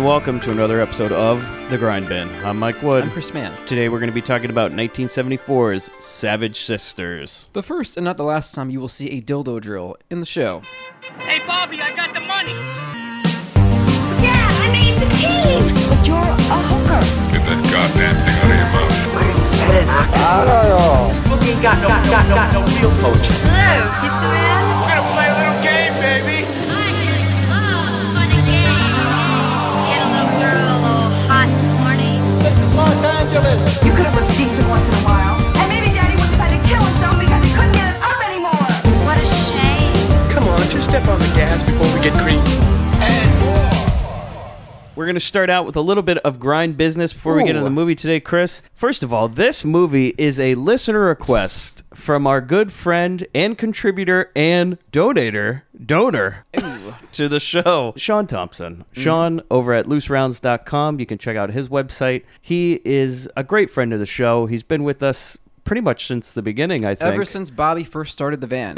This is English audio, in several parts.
and welcome to another episode of The Grindbin. I'm Mike Wood. I'm Chris Mann. Today we're going to be talking about 1974's Savage Sisters. The first and not the last time you will see a dildo drill in the show. Hey, Bobby, I got the money. Yeah, I made the tea. But you're a hooker. Get that goddamn thing out of your mouth. Spooky got no real coach. Hello, pizza man. We're gonna play a little game, baby. I just love fun and games. Get a little girl all hot and horny. You could have been decent once in a while. And maybe Daddy would decide to kill himself because he couldn't get it up anymore. What a shame. Come on, just step on the gas before we get creepy. We're going to start out with a little bit of grind business before we get into the movie today, Chris. First of all, this movie is a listener request from our good friend and contributor and donor to the show, Sean Thompson. Sean over at looserounds.com. You can check out his website. He is a great friend of the show. He's been with us pretty much since the beginning, I think. Ever since Bobby first started the van.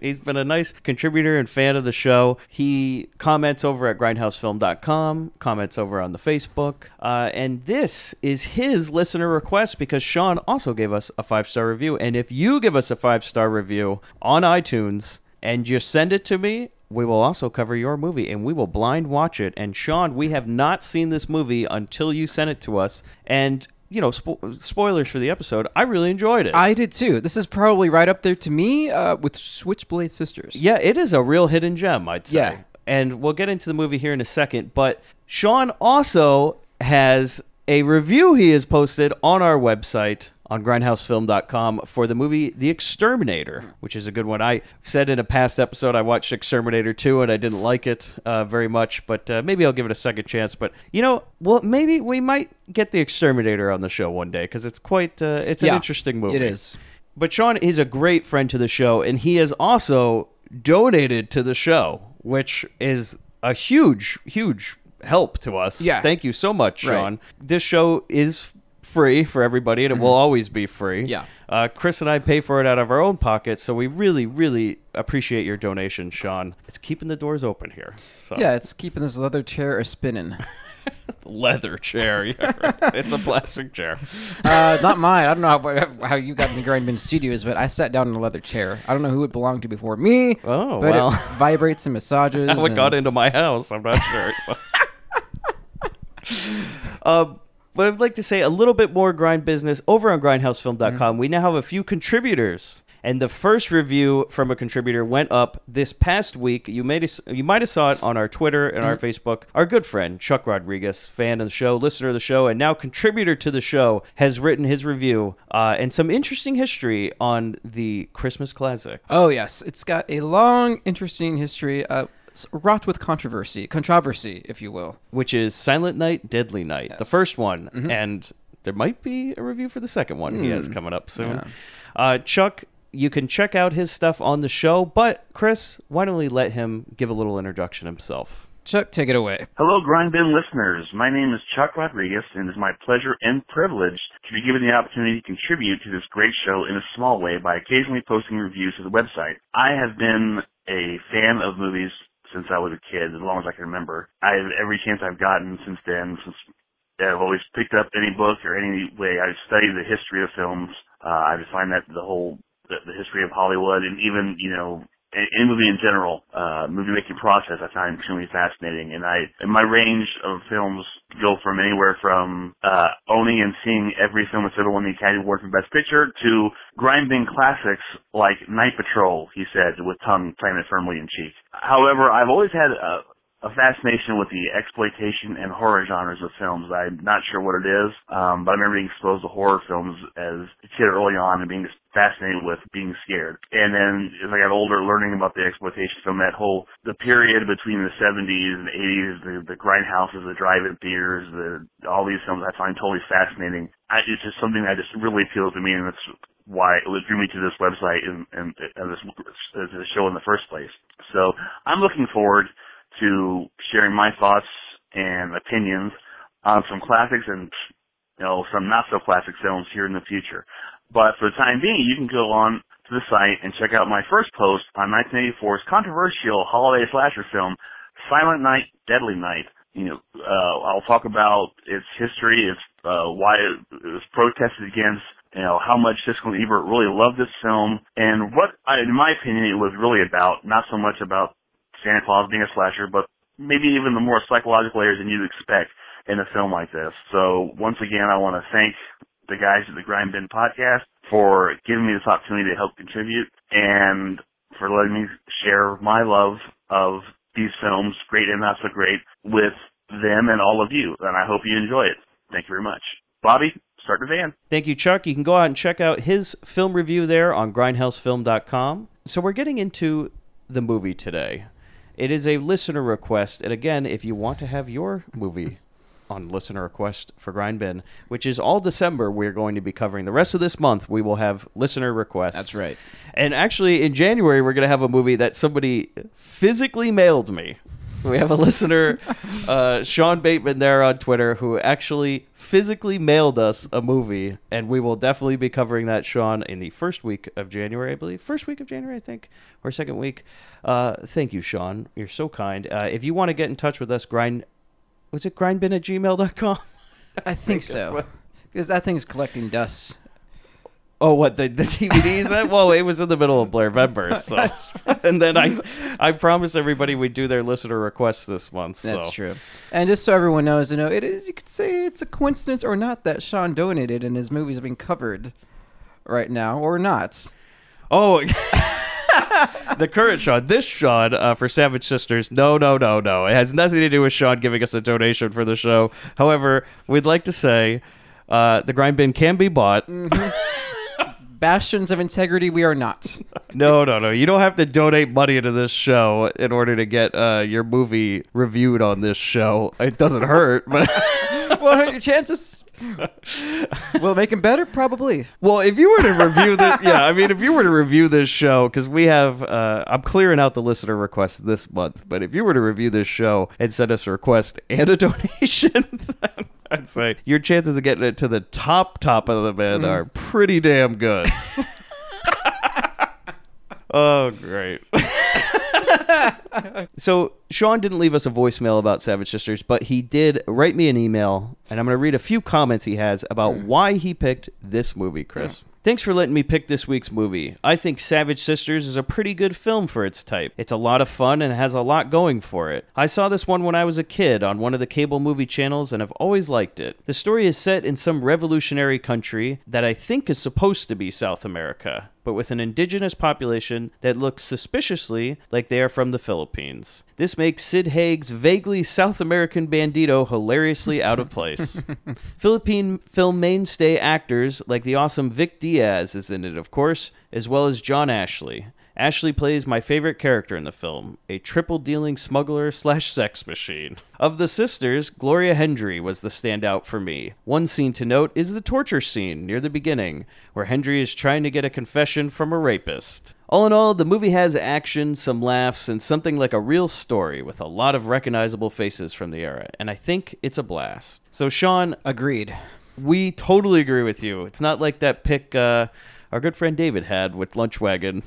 He's been a nice contributor and fan of the show. He comments over at grindhousefilm.com, comments over on the Facebook, and this is his listener request because Sean also gave us a 5-star review. And if you give us a 5-star review on iTunes and you send it to me, we will also cover your movie, and we will blind watch it. And Sean, we have not seen this movie until you sent it to us, and you know, spoilers for the episode, I really enjoyed it. I did too. This is probably right up there to me with Switchblade Sisters. Yeah, it is a real hidden gem, I'd say. Yeah. And we'll get into the movie here in a second, but Sean also has a review he has posted on our website on grindhousefilm.com for the movie The Exterminator, which is a good one. I said in a past episode I watched Exterminator 2 and I didn't like it very much, but maybe I'll give it a second chance. But, you know, well, maybe we might get The Exterminator on the show one day because it's quite, it's an interesting movie. It is. But Sean is a great friend to the show, and he has also donated to the show, which is a huge, huge help to us. Yeah. Thank you so much, Sean. Right. This show is free for everybody, and it will always be free. Yeah. Chris and I pay for it out of our own pockets, so we really, really appreciate your donation, Sean. It's keeping the doors open here. So. Yeah, it's keeping this leather chair a-spinning. Leather chair. Yeah, right. It's a plastic chair. Not mine. I don't know how you got in the Grindbin Studios, but I sat down in a leather chair. I don't know who it belonged to before me. Oh, but well. it vibrates and massages. How it got into my house, I'm not sure. So. But I'd like to say a little bit more grind business over on grindhousefilm.com. We now have a few contributors. And the first review from a contributor went up this past week. You might have saw it on our Twitter and our Facebook. Our good friend, Chuck Rodriguez, fan of the show, listener of the show, and now contributor to the show, has written his review and some interesting history on the Christmas classic. Oh, yes. It's got a long, interesting history wrought with controversy, if you will. Which is Silent Night, Deadly Night, the first one. And there might be a review for the second one he has coming up soon. Yeah. Chuck, you can check out his stuff on the show, but Chris, why don't we let him give a little introduction himself? Chuck, take it away. Hello, Grindbin listeners. My name is Chuck Rodriguez, and it is my pleasure and privilege to be given the opportunity to contribute to this great show in a small way by occasionally posting reviews to the website. I have been a fan of movies since I was a kid, as long as I can remember. Every chance I've gotten since then, I've always picked up any book or any way I've studied the history of films. I just find that the history of Hollywood and even, you know, any movie in general, movie making process I find extremely fascinating. And my range of films go from anywhere from owning and seeing every film that's ever won the Academy Award for Best Picture to grinding classics like Night Patrol, he said, with tongue planted firmly in cheek. However, I've always had a fascination with the exploitation and horror genres of films. I'm not sure what it is, but I remember being exposed to horror films as a kid early on and being just fascinated with being scared. And then as I got older, learning about the exploitation film, the period between the 70s and 80s, the grindhouses, the drive-in theaters, all these films I find totally fascinating. It's just something that just really appeals to me, and that's why it drew me to this website and this show in the first place. So I'm looking forward to sharing my thoughts and opinions on some classics and, you know, some not-so-classic films here in the future. But for the time being, you can go on to the site and check out my first post on 1984's controversial holiday slasher film, Silent Night, Deadly Night, I'll talk about its history, its why it was protested against, how much Siskel and Ebert really loved this film, and what, in my opinion, it was really about. Not so much about Santa Claus being a slasher, but maybe even the more psychological layers than you'd expect in a film like this. So once again, I want to thank the guys at the Grindbin podcast for giving me this opportunity to help contribute and for letting me share my love of these films, great and not so great, with them and all of you. And I hope you enjoy it. Thank you very much. Bobby, start the van. Thank you, Chuck. You can go out and check out his film review there on grindhousefilm.com. So we're getting into the movie today. It is a listener request. And again, if you want to have your movie on listener request for Grindbin, which is all December, we're going to be covering. The rest of this month, we will have listener requests. That's right. And actually, in January, we're going to have a movie that somebody physically mailed me. We have a listener, Sean Bateman there on Twitter, who actually physically mailed us a movie, and we will definitely be covering that, Sean, in the first week of January, I believe. First week of January, I think, or second week. Thank you, Sean. You're so kind. If you want to get in touch with us, was it grindbin@gmail.com? I think so. Because that thing's collecting dust. Oh, what, the DVDs? Well, it was in the middle of Blairvember, so. And then I promised everybody we'd do their listener requests this month. So. That's true. And just so everyone knows, it is, you could say it's a coincidence or not that Sean donated and his movies are being covered right now, or not. Oh, the current Sean. This Sean for Savage Sisters. No. It has nothing to do with Sean giving us a donation for the show. However, we'd like to say the Grindbin can be bought. Mm-hmm. Bastions of integrity, we are not. No. You don't have to donate money into this show in order to get your movie reviewed on this show. It doesn't hurt, but What are your chances? Will it make him better? Probably. Well, if you were to review this, if you were to review this show, because we have, I'm clearing out the listener requests this month, but if you were to review this show and send us a request and a donation, I'd say your chances of getting it to the top of the band are pretty damn good. Oh, great. So Sean didn't leave us a voicemail about Savage Sisters, but he did write me an email, and I'm going to read a few comments he has about why he picked this movie, Chris. Thanks for letting me pick this week's movie. I think Savage Sisters is a pretty good film for its type. It's a lot of fun and has a lot going for it. I saw this one when I was a kid on one of the cable movie channels and have always liked it. The story is set in some revolutionary country that I think is supposed to be South America, but with an indigenous population that looks suspiciously like they are from the Philippines. This makes Sid Haig's vaguely South American bandito hilariously out of place. Philippine film mainstay actors like the awesome Vic Diaz is in it, of course, as well as John Ashley. Ashley plays my favorite character in the film, a triple-dealing smuggler/sex machine. Of the sisters, Gloria Hendry was the standout for me. One scene to note is the torture scene near the beginning, where Hendry is trying to get a confession from a rapist. All in all, the movie has action, some laughs, and something like a real story with a lot of recognizable faces from the era, and I think it's a blast. So, Sean... Agreed. We totally agree with you. It's not like that pick our good friend David had with Lunch Wagon.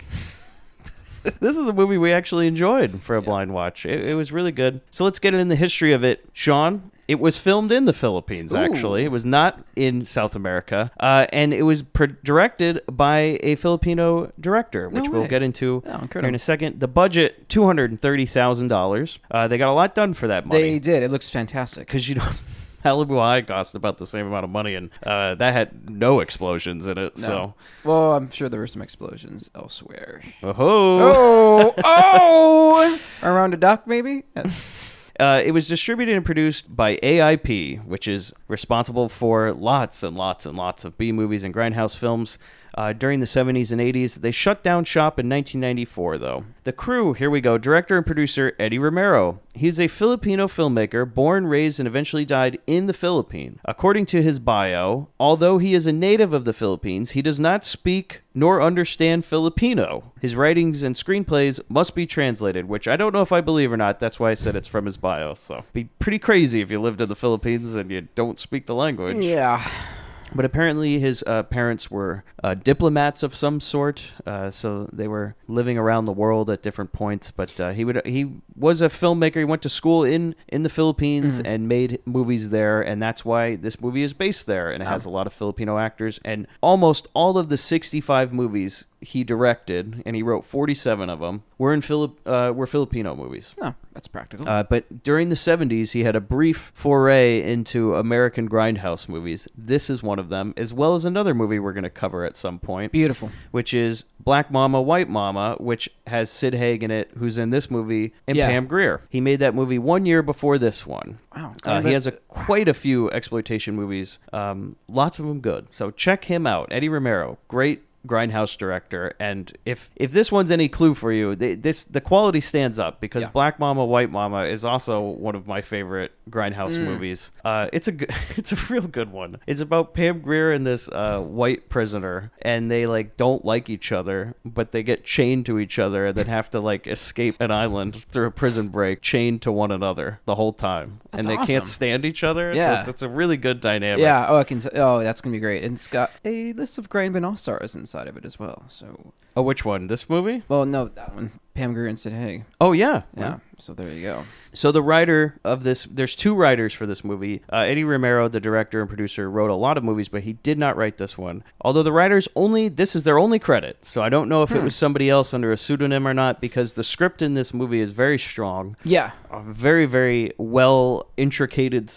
This is a movie we actually enjoyed for a blind watch. It was really good. So let's get in the history of it. Sean, it was filmed in the Philippines, actually. It was not in South America. And it was directed by a Filipino director, which we'll get into here in a second. The budget, $230,000. They got a lot done for that money. They did. It looks fantastic. Because Malibu High cost about the same amount of money, and that had no explosions in it. No. So, well, I'm sure there were some explosions elsewhere. Oh! Around a dock, maybe? Yes. It was distributed and produced by AIP, which is responsible for lots and lots and lots of B movies and grindhouse films. During the 70s and 80s. They shut down shop in 1994, though. The crew, here we go. Director and producer Eddie Romero. He's a Filipino filmmaker, born, raised, and eventually died in the Philippines. According to his bio, although he is a native of the Philippines, he does not speak nor understand Filipino. His writings and screenplays must be translated, which I don't know if I believe or not. That's why I said it's from his bio. So, be pretty crazy if you lived in the Philippines and you don't speak the language. Yeah. But apparently his parents were diplomats of some sort, so they were living around the world at different points. But he was a filmmaker. He went to school in the Philippines and made movies there, and that's why this movie is based there. And it has a lot of Filipino actors. And almost all of the 65 movies he directed, and he wrote 47 of them, were Filipino movies. Oh, that's practical. But during the 70s, he had a brief foray into American grindhouse movies. This is one of them, as well as another movie we're going to cover at some point. Beautiful. Which is Black Mama, White Mama, which has Sid Haig in it, who's in this movie, and Pam Grier. He made that movie 1 year before this one. Wow. He has quite a few exploitation movies, lots of them good. So check him out. Eddie Romero, great grindhouse director, and if this one's any clue for you, the quality stands up, because Black Mama, White Mama is also one of my favorite grindhouse movies. It's a real good one. It's about Pam Grier and this white prisoner, and they don't like each other, but they get chained to each other and then have to escape an island through a prison break, chained to one another the whole time. That's and they awesome. Can't stand each other. Yeah. So it's a really good dynamic. Yeah. Oh, I can. That's gonna be great. And it's got a list of Grindbin All-Stars inside of it as well. So. Oh, which one? This movie? Well, no, that one. Pam Grier and Sid Haig. Oh, yeah. Yeah. So there you go. So the writer of this, there's two writers for this movie. Eddie Romero, the director and producer, wrote a lot of movies, but he did not write this one. Although the writers this is their only credit. So I don't know if it was somebody else under a pseudonym or not, because the script in this movie is very strong. Yeah. A very, very well intricate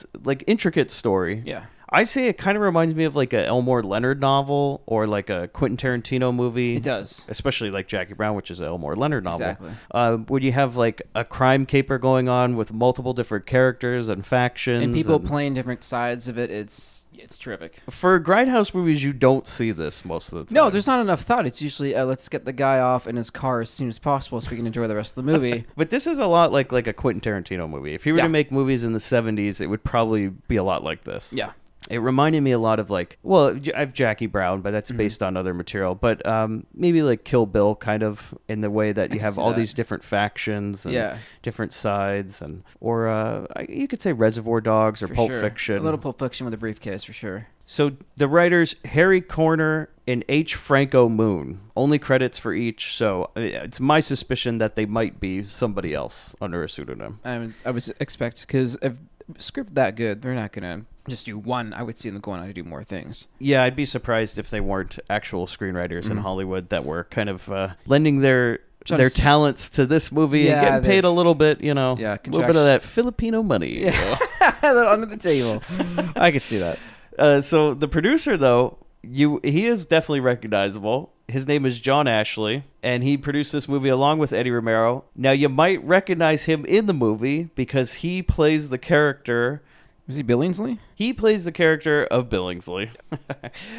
story. Yeah. I say it kind of reminds me of a Elmore Leonard novel, or a Quentin Tarantino movie. It does. Especially Jackie Brown, which is an Elmore Leonard novel. Exactly. Would you have a crime caper going on with multiple different characters and factions and people playing different sides of it? It's terrific. For grindhouse movies, you don't see this most of the time. No, there's not enough thought. It's usually let's get the guy off in his car as soon as possible so we can enjoy the rest of the movie. But this is a lot like a Quentin Tarantino movie. If he were to make movies in the 70s, it would probably be a lot like this. Yeah. It reminded me a lot of I have Jackie Brown, but that's based on other material. But maybe Kill Bill, kind of, in the way that you have all these different factions and different sides, or you could say Reservoir Dogs or Pulp Fiction. A little Pulp Fiction with a briefcase for sure. So the writers Harry Corner and H. Franco Moon, only credits for each. So it's my suspicion that they might be somebody else under a pseudonym. I would expect, because if a script that good, they're not gonna just do one. I would see them going on to do more things. Yeah, I'd be surprised if they weren't actual screenwriters in Hollywood that were kind of lending their talents to this movie and getting paid a little bit, a little bit of that Filipino money. Yeah. A little under the table. I could see that. So the producer, though, he is definitely recognizable. His name is John Ashley, and he produced this movie along with Eddie Romero. Now, you might recognize him in the movie because he plays the character... Was he Billingsley? He plays the character of Billingsley,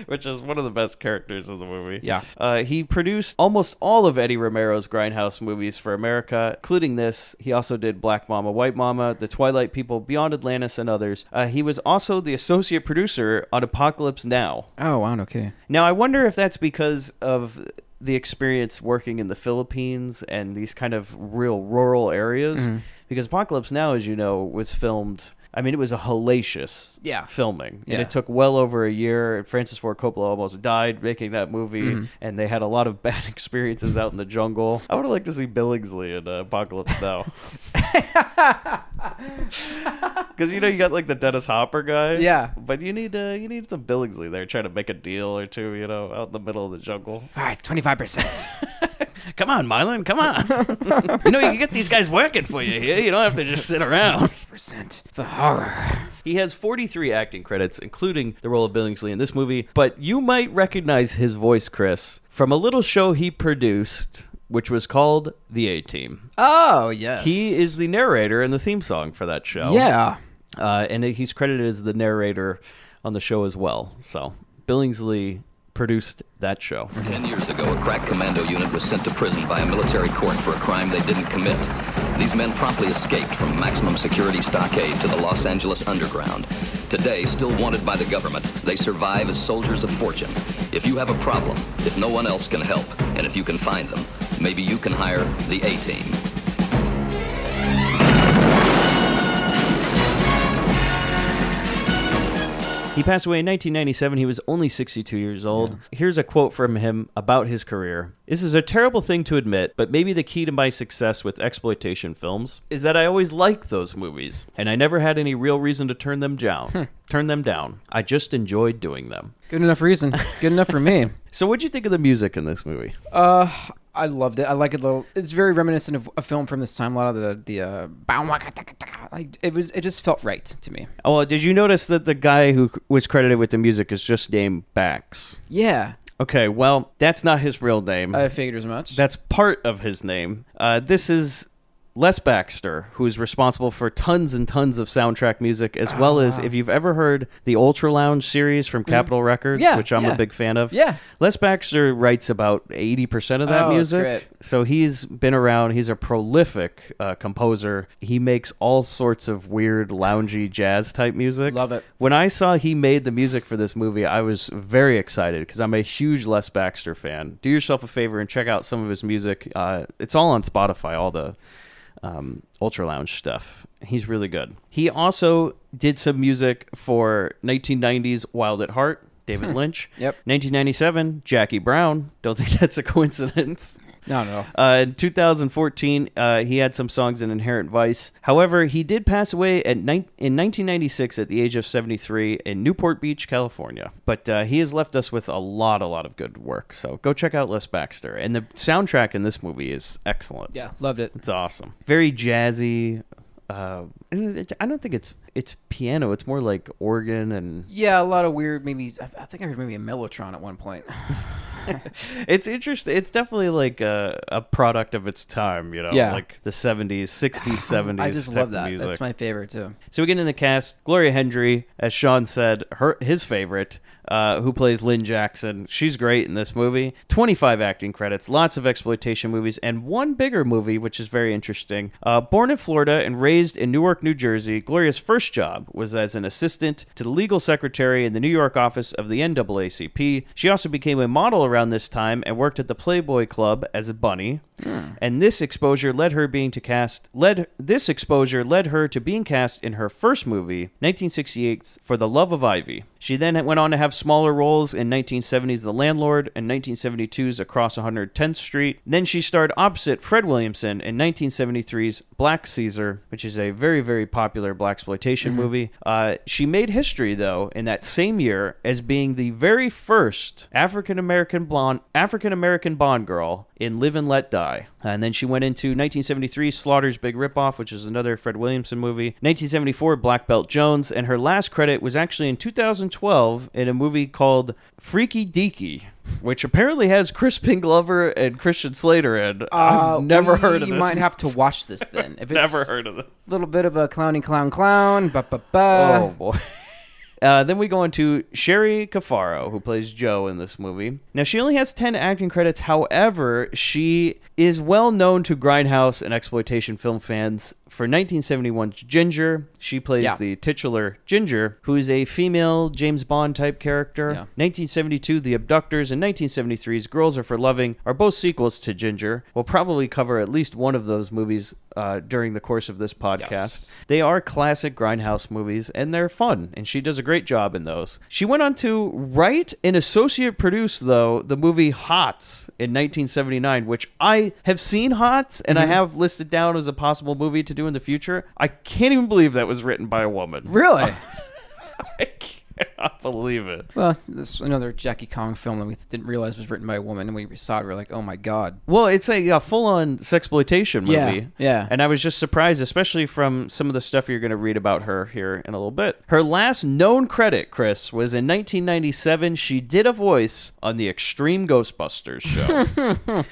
which is one of the best characters in the movie. Yeah. He produced almost all of Eddie Romero's grindhouse movies for America, including this. He also did Black Mama, White Mama, The Twilight People, Beyond Atlantis, and others. He was also the associate producer on Apocalypse Now. Oh, wow, okay. Now, I wonder if that's because of the experience working in the Philippines and these kind of real rural areas. Because Apocalypse Now, as you know, was filmed... it was a hellacious filming. And it took well over a year. Francis Ford Coppola almost died making that movie. And they had a lot of bad experiences out in the jungle. I would have liked to see Billingsley in Apocalypse Now. Because, you got the Dennis Hopper guy. Yeah. But you need some Billingsley there trying to make a deal or two, out in the middle of the jungle. All right, 25%. Come on, Mylan, come on. You can get these guys working for you here. You don't have to just sit around. % the horror. He has 43 acting credits, including the role of Billingsley in this movie. But you might recognize his voice, Chris, from a little show he produced, which was called The A-Team. Oh, yes. He is the narrator in the theme song for that show. Yeah. And he's credited as the narrator on the show as well. So Billingsley produced that show. 10 years ago, a crack commando unit was sent to prison by a military court for a crime they didn't commit. These men promptly escaped from maximum security stockade to the Los Angeles underground. Today, still wanted by the government, they survive as soldiers of fortune. If you have a problem, if no one else can help, and if you can find them, maybe you can hire the A-Team. He passed away in 1997. He was only 62 years old. Here's a quote from him about his career. This is a terrible thing to admit, but maybe the key to my success with exploitation films is that I always liked those movies, and I never had any real reason to turn them down. I just enjoyed doing them. Good enough reason. Good enough for me. So what'd you think of the music in this movie? I loved it. I like it. It's very reminiscent of a film from this time. A lot of the like it just felt right to me. Oh, well, did you notice that the guy who was credited with the music is just named Bax? Yeah. Okay, well, that's not his real name. I figured as much. That's part of his name. This is Les Baxter, who's responsible for tons and tons of soundtrack music, as well as, if you've ever heard the Ultra Lounge series from Capitol Records, which I'm a big fan of. Yeah. Les Baxter writes about 80% of that music. That's great. So he's been around. He's a prolific composer. He makes all sorts of weird, loungy jazz type music. Love it. When I saw he made the music for this movie, I was very excited because I'm a huge Les Baxter fan. Do yourself a favor and check out some of his music. It's all on Spotify, all the Ultra Lounge stuff. He's really good. He also did some music for 1990's Wild at Heart, David Lynch. Yep. 1997, Jackie Brown. Don't think that's a coincidence. No. In 2014, he had some songs in Inherent Vice. However, he did pass away in 1996 at the age of 73 in Newport Beach, California. But he has left us with a lot of good work. So go check out Les Baxter. And the soundtrack in this movie is excellent. Yeah, loved it. It's awesome. Very jazzy. I don't think it's piano. It's more like organ and... Yeah, a lot of weird, maybe... I think I heard maybe a Mellotron at one point. It's interesting. It's definitely like a product of its time, you know, like the 70s, 60s, 70s. I just type love of that. music. That's my favorite too. So we get in the cast. Gloria Hendry, as Sean said, his favorite, who plays Lynn Jackson. She's great in this movie. 25 acting credits, lots of exploitation movies, and one bigger movie, which is very interesting. Born in Florida and raised in Newark, New Jersey, Gloria's first job was as an assistant to the legal secretary in the New York office of the NAACP. She also became a model around this time and worked at the Playboy Club as a bunny. And this exposure led her to being cast in her first movie, 1968's For the Love of Ivy. She then went on to have smaller roles in 1970's The Landlord and 1972's Across 110th Street. Then she starred opposite Fred Williamson in 1973's Black Caesar, which is a very, very popular blaxploitation movie. She made history, though, in that same year as being the very first African-American Bond girl in Live and Let Die. And then she went into 1973 Slaughter's Big Ripoff, which is another Fred Williamson movie. 1974 Black Belt Jones, and her last credit was actually in 2012 in a movie called Freaky Deaky, which apparently has Crispin Glover and Christian Slater in. I've never heard of this. You might have to watch this then. If it's never heard of this. A little bit of a clowny clown. Oh boy. Then we go into Sherry Cafaro, who plays Jo in this movie. Now, she only has 10 acting credits. However, she is well known to Grindhouse and exploitation film fans for 1971's Ginger. She plays the titular Ginger, who is a female James Bond type character. 1972, The Abductors, and 1973's Girls Are for Loving are both sequels to Ginger. We'll probably cover at least one of those movies during the course of this podcast. Yes. They are classic Grindhouse movies, and they're fun, and she does a great job in those. She went on to write and associate produce, though, the movie Hots in 1979, which I have seen Hots, and I have listed down as a possible movie to do in the future. I can't even believe that was written by a woman. Really? I cannot believe it. Well, this is another Jackie Kong film that we didn't realize was written by a woman, and when we saw it, we were like, oh my god. Well, it's a full-on sexploitation movie. Yeah. And I was just surprised, especially from some of the stuff you're going to read about her here in a little bit. Her last known credit, Chris, was in 1997. She did a voice on the Extreme Ghostbusters show.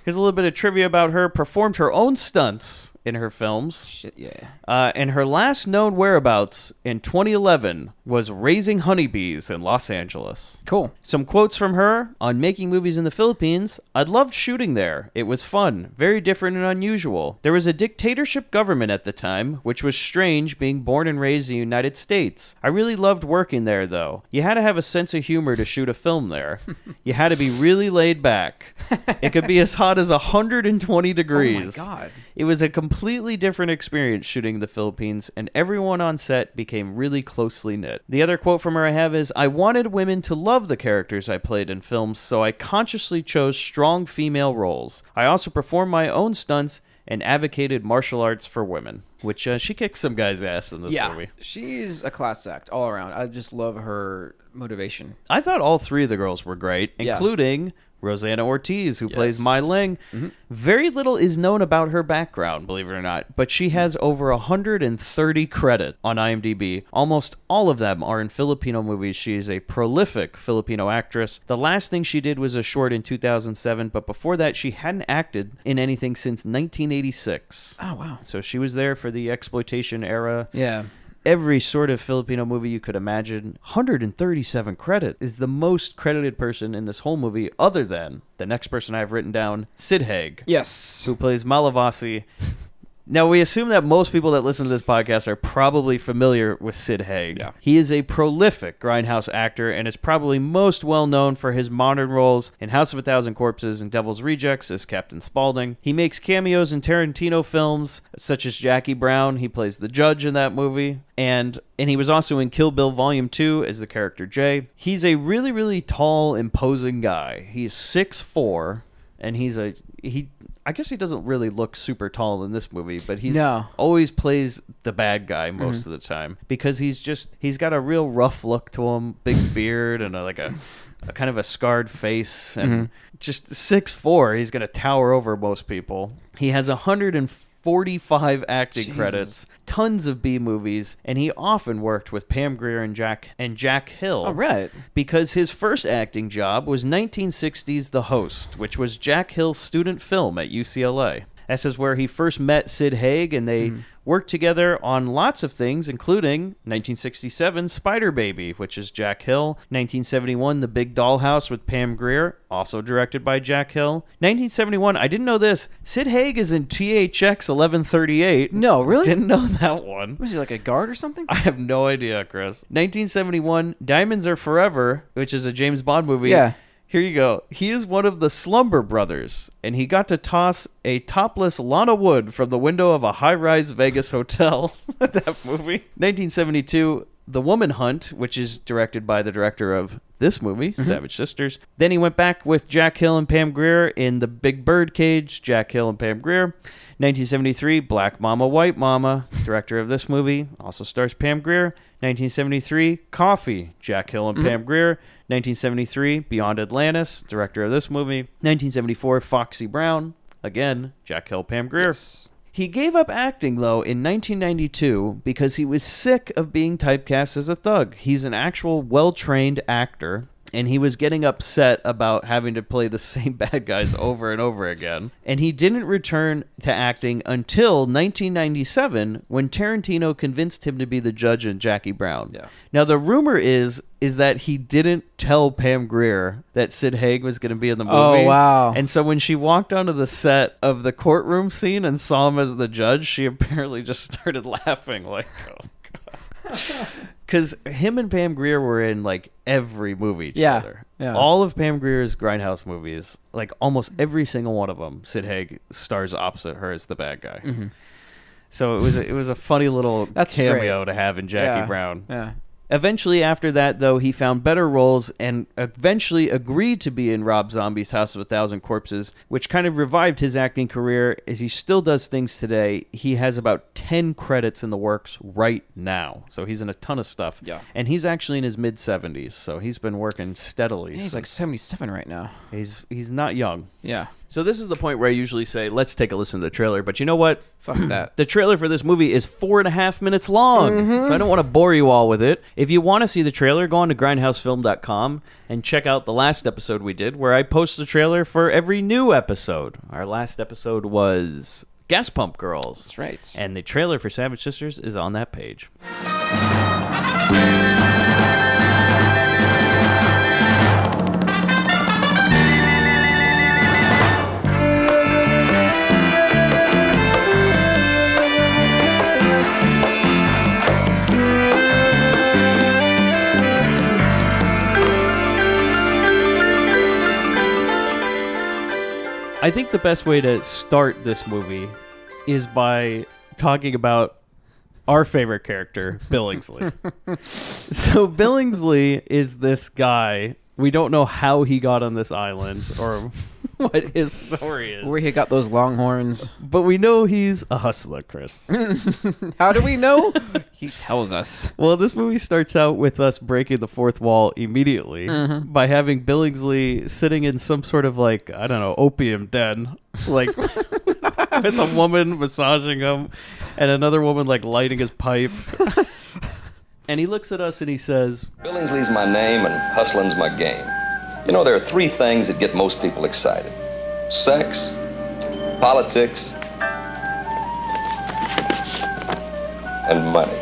Here's a little bit of trivia about her. Performed her own stunts in her films. Shit, yeah. And her last known whereabouts in 2011 was raising honeybees in Los Angeles. Cool. Some quotes from her on making movies in the Philippines. I'd loved shooting there. It was fun. Very different and unusual. There was a dictatorship government at the time, which was strange being born and raised in the United States. I really loved working there, though. You had to have a sense of humor to shoot a film there. You had to be really laid back. It could be as hot as 120 degrees. Oh my God. It was a complete completely different experience shooting in the Philippines, and everyone on set became really closely knit. The other quote from her I have is, I wanted women to love the characters I played in films, so I consciously chose strong female roles. I also performed my own stunts and advocated martial arts for women, which she kicked some guy's ass in this movie. She's a class act all around. I just love her motivation. I thought all three of the girls were great, including Rosanna Ortiz, who plays Mai Ling. Very little is known about her background, believe it or not, but she has over 130 credits on IMDb. Almost all of them are in Filipino movies. She is a prolific Filipino actress. The last thing she did was a short in 2007, but before that, she hadn't acted in anything since 1986. Oh, wow. So she was there for the exploitation era. Yeah. Every sort of Filipino movie you could imagine. 137 credit is the most credited person in this whole movie, other than the next person I have written down, Sid Haig. Yes. Who plays Malavasi. Now, we assume that most people that listen to this podcast are probably familiar with Sid Haig. Yeah. He is a prolific Grindhouse actor and is probably most well known for his modern roles in House of a Thousand Corpses and Devil's Rejects as Captain Spaulding. He makes cameos in Tarantino films, such as Jackie Brown. He plays the judge in that movie. And he was also in Kill Bill Volume 2 as the character Jay. He's a really, really tall, imposing guy. He's 6'4", and I guess he doesn't really look super tall in this movie, but he's always plays the bad guy most of the time because he's got a real rough look to him, big beard and a kind of a scarred face, and just 6'4", he's going to tower over most people. He has 145 acting credits, tons of B movies, and he often worked with Pam Grier and Jack Hill. All right. Because his first acting job was 1960's The Host, which was Jack Hill's student film at UCLA. This is where he first met Sid Haig, and they worked together on lots of things, including 1967 Spider Baby, which is Jack Hill. 1971 The Big Dollhouse with Pam Grier, also directed by Jack Hill. 1971, I didn't know this, Sid Haig is in THX 1138. No, really? Didn't know that one. Was he like a guard or something? I have no idea, Chris. 1971 Diamonds Are Forever, which is a James Bond movie. Yeah. Here you go. He is one of the Slumber Brothers, and he got to toss a topless Lana Wood from the window of a high-rise Vegas hotel. That movie. 1972, The Woman Hunt, which is directed by the director of this movie, Savage Sisters. Then he went back with Jack Hill and Pam Grier in The Big Bird Cage, Jack Hill and Pam Grier. 1973, Black Mama, White Mama, director of this movie, also stars Pam Grier. 1973, Coffee, Jack Hill and Pam Grier. 1973, Beyond Atlantis, director of this movie. 1974, Foxy Brown, again, Jack Hill, Pam Grier. Yes. He gave up acting, though, in 1992 because he was sick of being typecast as a thug. He's an actual well-trained actor, and he was getting upset about having to play the same bad guys over and over again. And he didn't return to acting until 1997 when Tarantino convinced him to be the judge in Jackie Brown. Yeah. Now, the rumor is that he didn't tell Pam Grier that Sid Haig was going to be in the movie. Oh, wow. And so when she walked onto the set of the courtroom scene and saw him as the judge, she apparently just started laughing like, oh, God. Because him and Pam Grier were in, like, every movie together. Yeah. All of Pam Grier's Grindhouse movies, like, almost every single one of them, Sid Haig stars opposite her as the bad guy. So it was a funny little cameo to have in Jackie Brown. Yeah. Eventually, after that, though, he found better roles and eventually agreed to be in Rob Zombie's House of a Thousand Corpses, which kind of revived his acting career as he still does things today. He has about 10 credits in the works right now, so he's in a ton of stuff. Yeah. And he's actually in his mid-70s, so he's been working steadily. He's like 77 right now. He's not young. Yeah. So this is the point where I usually say, let's take a listen to the trailer. But you know what? Fuck that. The trailer for this movie is 4.5 minutes long. So I don't want to bore you all with it. If you want to see the trailer, go on to grindhousefilm.com and check out the last episode we did where I post the trailer for every new episode. Our last episode was Gas Pump Girls. That's right. And the trailer for Savage Sisters is on that page. I think the best way to start this movie is by talking about our favorite character, Billingsley. So Billingsley is this guy. We don't know how he got on this island or what his story is. Where he got those longhorns. But we know he's a hustler, Chris. How do we know? He tells us. Well, this movie starts out with us breaking the fourth wall immediately by having Billingsley sitting in some sort of like, I don't know, opium den, like with a woman massaging him and another woman like lighting his pipe. And he looks at us and he says, Billingsley's my name and hustling's my game. You know, there are three things that get most people excited. Sex, politics, and money.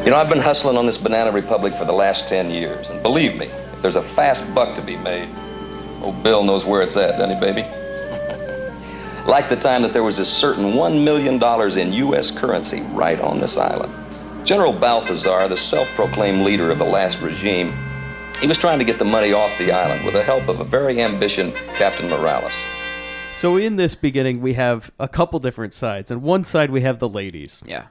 You know, I've been hustling on this Banana Republic for the last 10 years, and believe me, if there's a fast buck to be made, old Bill knows where it's at, doesn't he, baby? Like the time that there was a certain $1 million in U.S. currency right on this island. General Balthazar, the self-proclaimed leader of the last regime, he was trying to get the money off the island with the help of a very ambitious Captain Morales. So in this beginning, we have a couple different sides. On one side, we have the ladies. Yeah.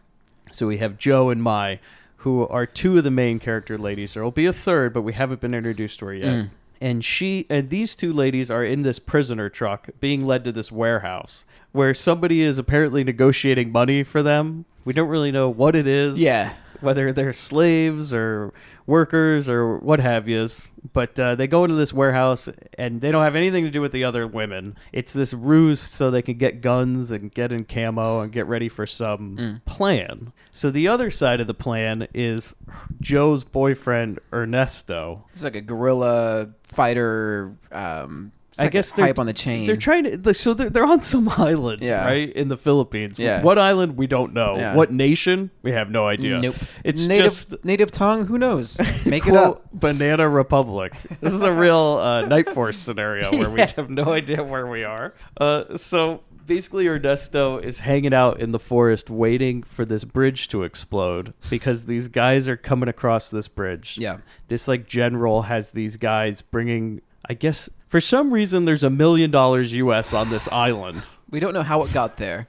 So we have Joe and Mai, who are two of the main character ladies. There will be a third, but we haven't been introduced to her yet. And these two ladies are in this prisoner truck being led to this warehouse where somebody is apparently negotiating money for them. We don't really know what it is. Yeah. Whether they're slaves or workers or what have yous. But they go into this warehouse and they don't have anything to do with the other women. It's this ruse so they can get guns and get in camo and get ready for some plan. So the other side of the plan is Joe's boyfriend, Ernesto. He's like a guerrilla fighter. I guess they're hype on the chain. They're trying to. So they're on some island, right, in the Philippines. Yeah. What island? We don't know. Yeah. What nation? We have no idea. Nope. It's native tongue. Who knows? Make it quote, up. Banana Republic. This is a real Night Force scenario where we have no idea where we are. So basically, Ernesto is hanging out in the forest waiting for this bridge to explode because these guys are coming across this bridge. Yeah. This like general has these guys bringing. I guess for some reason there's $1 million US on this island. We don't know how it got there.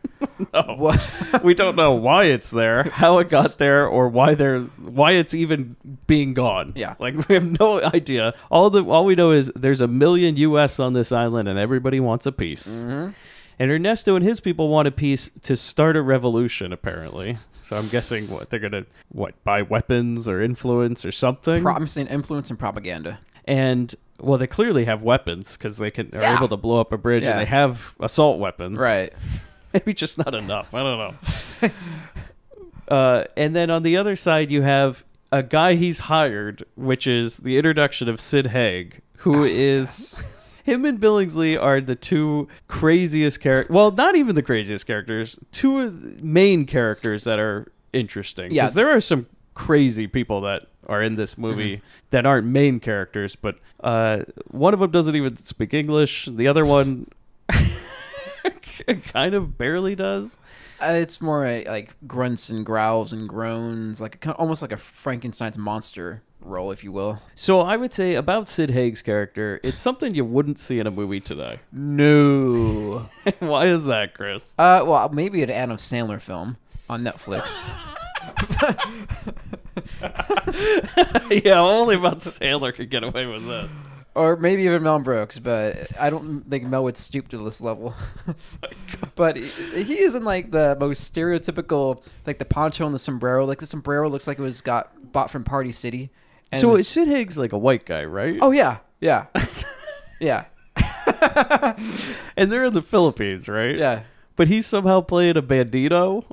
No. We don't know why it's there, how it got there, or why it's even being gone. Yeah. Like we have no idea. All we know is there's $1 million US on this island and everybody wants a piece. And Ernesto and his people want a piece to start a revolution, apparently. So I'm guessing they're gonna buy weapons or influence or something. I'm saying influence and propaganda. And well, they clearly have weapons because they are able to blow up a bridge, and they have assault weapons. Right. Maybe just not enough. I don't know. And then on the other side, you have a guy he's hired, which is the introduction of Sid Haig, who is... Him and Billingsley are the two craziest characters. Well, not even the craziest characters. Two of the main characters that are interesting. Yeah. Because there are some crazy people that are in this movie that aren't main characters, but one of them doesn't even speak English. The other one kind of barely does. It's more like grunts and growls and groans, almost like a Frankenstein's monster role, if you will. So I would say about Sid Haig's character, it's something you wouldn't see in a movie today. No. Why is that, Chris? Well, maybe an Adam Sandler film on Netflix. Yeah, only about Sandler could get away with this. Or maybe even Mel Brooks, but I don't think Mel would stoop to this level. But he isn't like the most stereotypical, like the poncho and the sombrero. Like the sombrero looks like it was bought from Party City. And So Sid Haig's like a white guy, right? Oh yeah, yeah, yeah. And they're in the Philippines, right? Yeah. But he's somehow playing a bandito.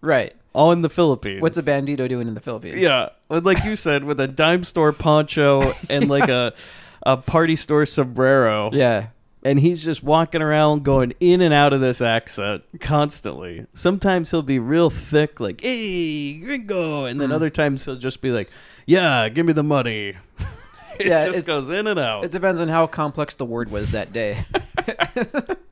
Right. All in the Philippines. What's a bandito doing in the Philippines? Yeah, like you said, with a dime store poncho and like a party store sombrero. Yeah. And he's just walking around going in and out of this accent constantly. Sometimes he'll be real thick, like, hey, gringo. And then other times he'll just be like, yeah, give me the money. It just goes in and out. It depends on how complex the word was that day.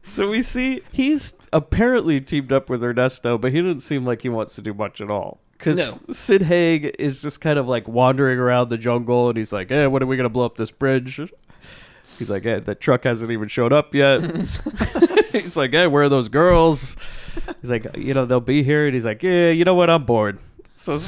So we see he's apparently teamed up with Ernesto, but he doesn't seem like he wants to do much at all. Because Sid Haig is just kind of like wandering around the jungle, and he's like, hey, when are we going to blow up this bridge? He's like, hey, that truck hasn't even showed up yet. He's like, hey, where are those girls? He's like, they'll be here. And he's like, yeah, you know what? I'm bored. So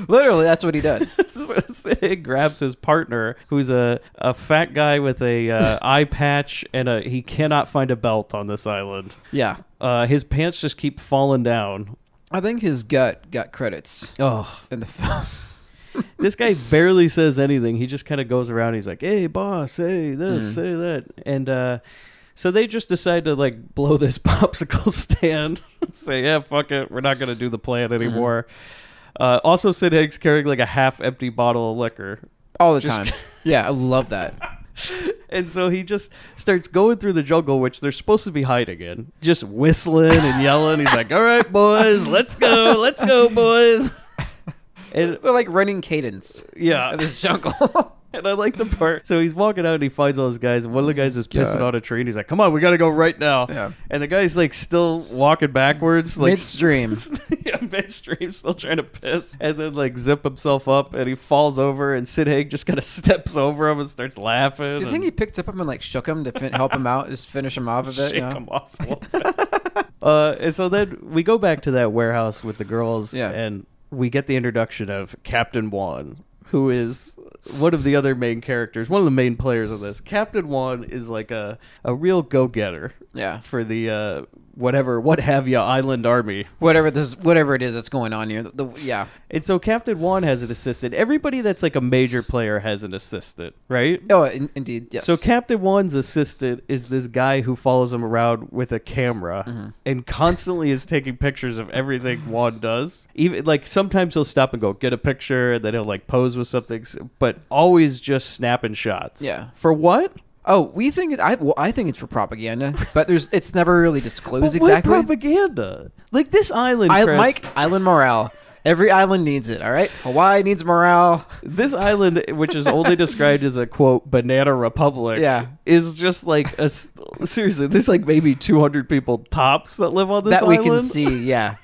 literally, that's what he does. So Sid grabs his partner, who's a fat guy with a eye patch, and he cannot find a belt on this island. Yeah. His pants just keep falling down. I think his gut got credits in the film. This guy barely says anything. He just kind of goes around. He's like, hey, boss, say this, say that. And so they just decide to like blow this popsicle stand. Say, yeah, fuck it. We're not going to do the plan anymore. Also, Sid Haig's carrying like a half-empty bottle of liquor. All the time. Yeah, I love that. And so he just starts going through the jungle, which they're supposed to be hiding in. Just whistling and yelling. He's like, all right, boys, let's go, boys. And they're like running cadence. Yeah. In this jungle. And I like the part. So he's walking out and he finds all those guys. And one of the guys is pissing on a tree. And he's like, come on, we got to go right now. Yeah. And the guy's like still walking backwards. Like, midstream. Yeah, midstream, still trying to piss. And then like zip himself up. And he falls over. And Sid Haig just kind of steps over him and starts laughing. Do you think he picked up him and like shook him to help him out? Just finish him off a bit? Shake him off a little bit. And so then we go back to that warehouse with the girls. Yeah. And we get the introduction of Captain Juan, who is one of the other main characters, one of the main players of this. Captain Juan is like a real go-getter. Yeah. For the what have you island army. Whatever it is that's going on here. Yeah. And so Captain Juan has an assistant. Everybody that's like a major player has an assistant, right? Oh, indeed. Yes. So Captain Juan's assistant is this guy who follows him around with a camera and constantly is taking pictures of everything Juan does. Even like sometimes he'll stop and go get a picture, and then he'll like pose with something, but always just snapping shots. Yeah. For what? Oh, we think I think it's for propaganda, but it's never really disclosed But what exactly. propaganda? Like this island, Chris, Mike, island morale. Every island needs it, all right? Hawaii needs morale. This island, which is only described as a, quote, banana republic, is just like, seriously, there's like maybe 200 people tops that live on this island. That we can see, yeah.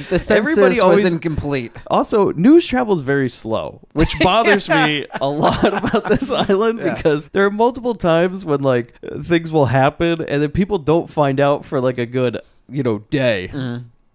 The census Everybody always was incomplete. Also, news travels very slow, which bothers me a lot about this island because there are multiple times when like things will happen and then people don't find out for like a good, day.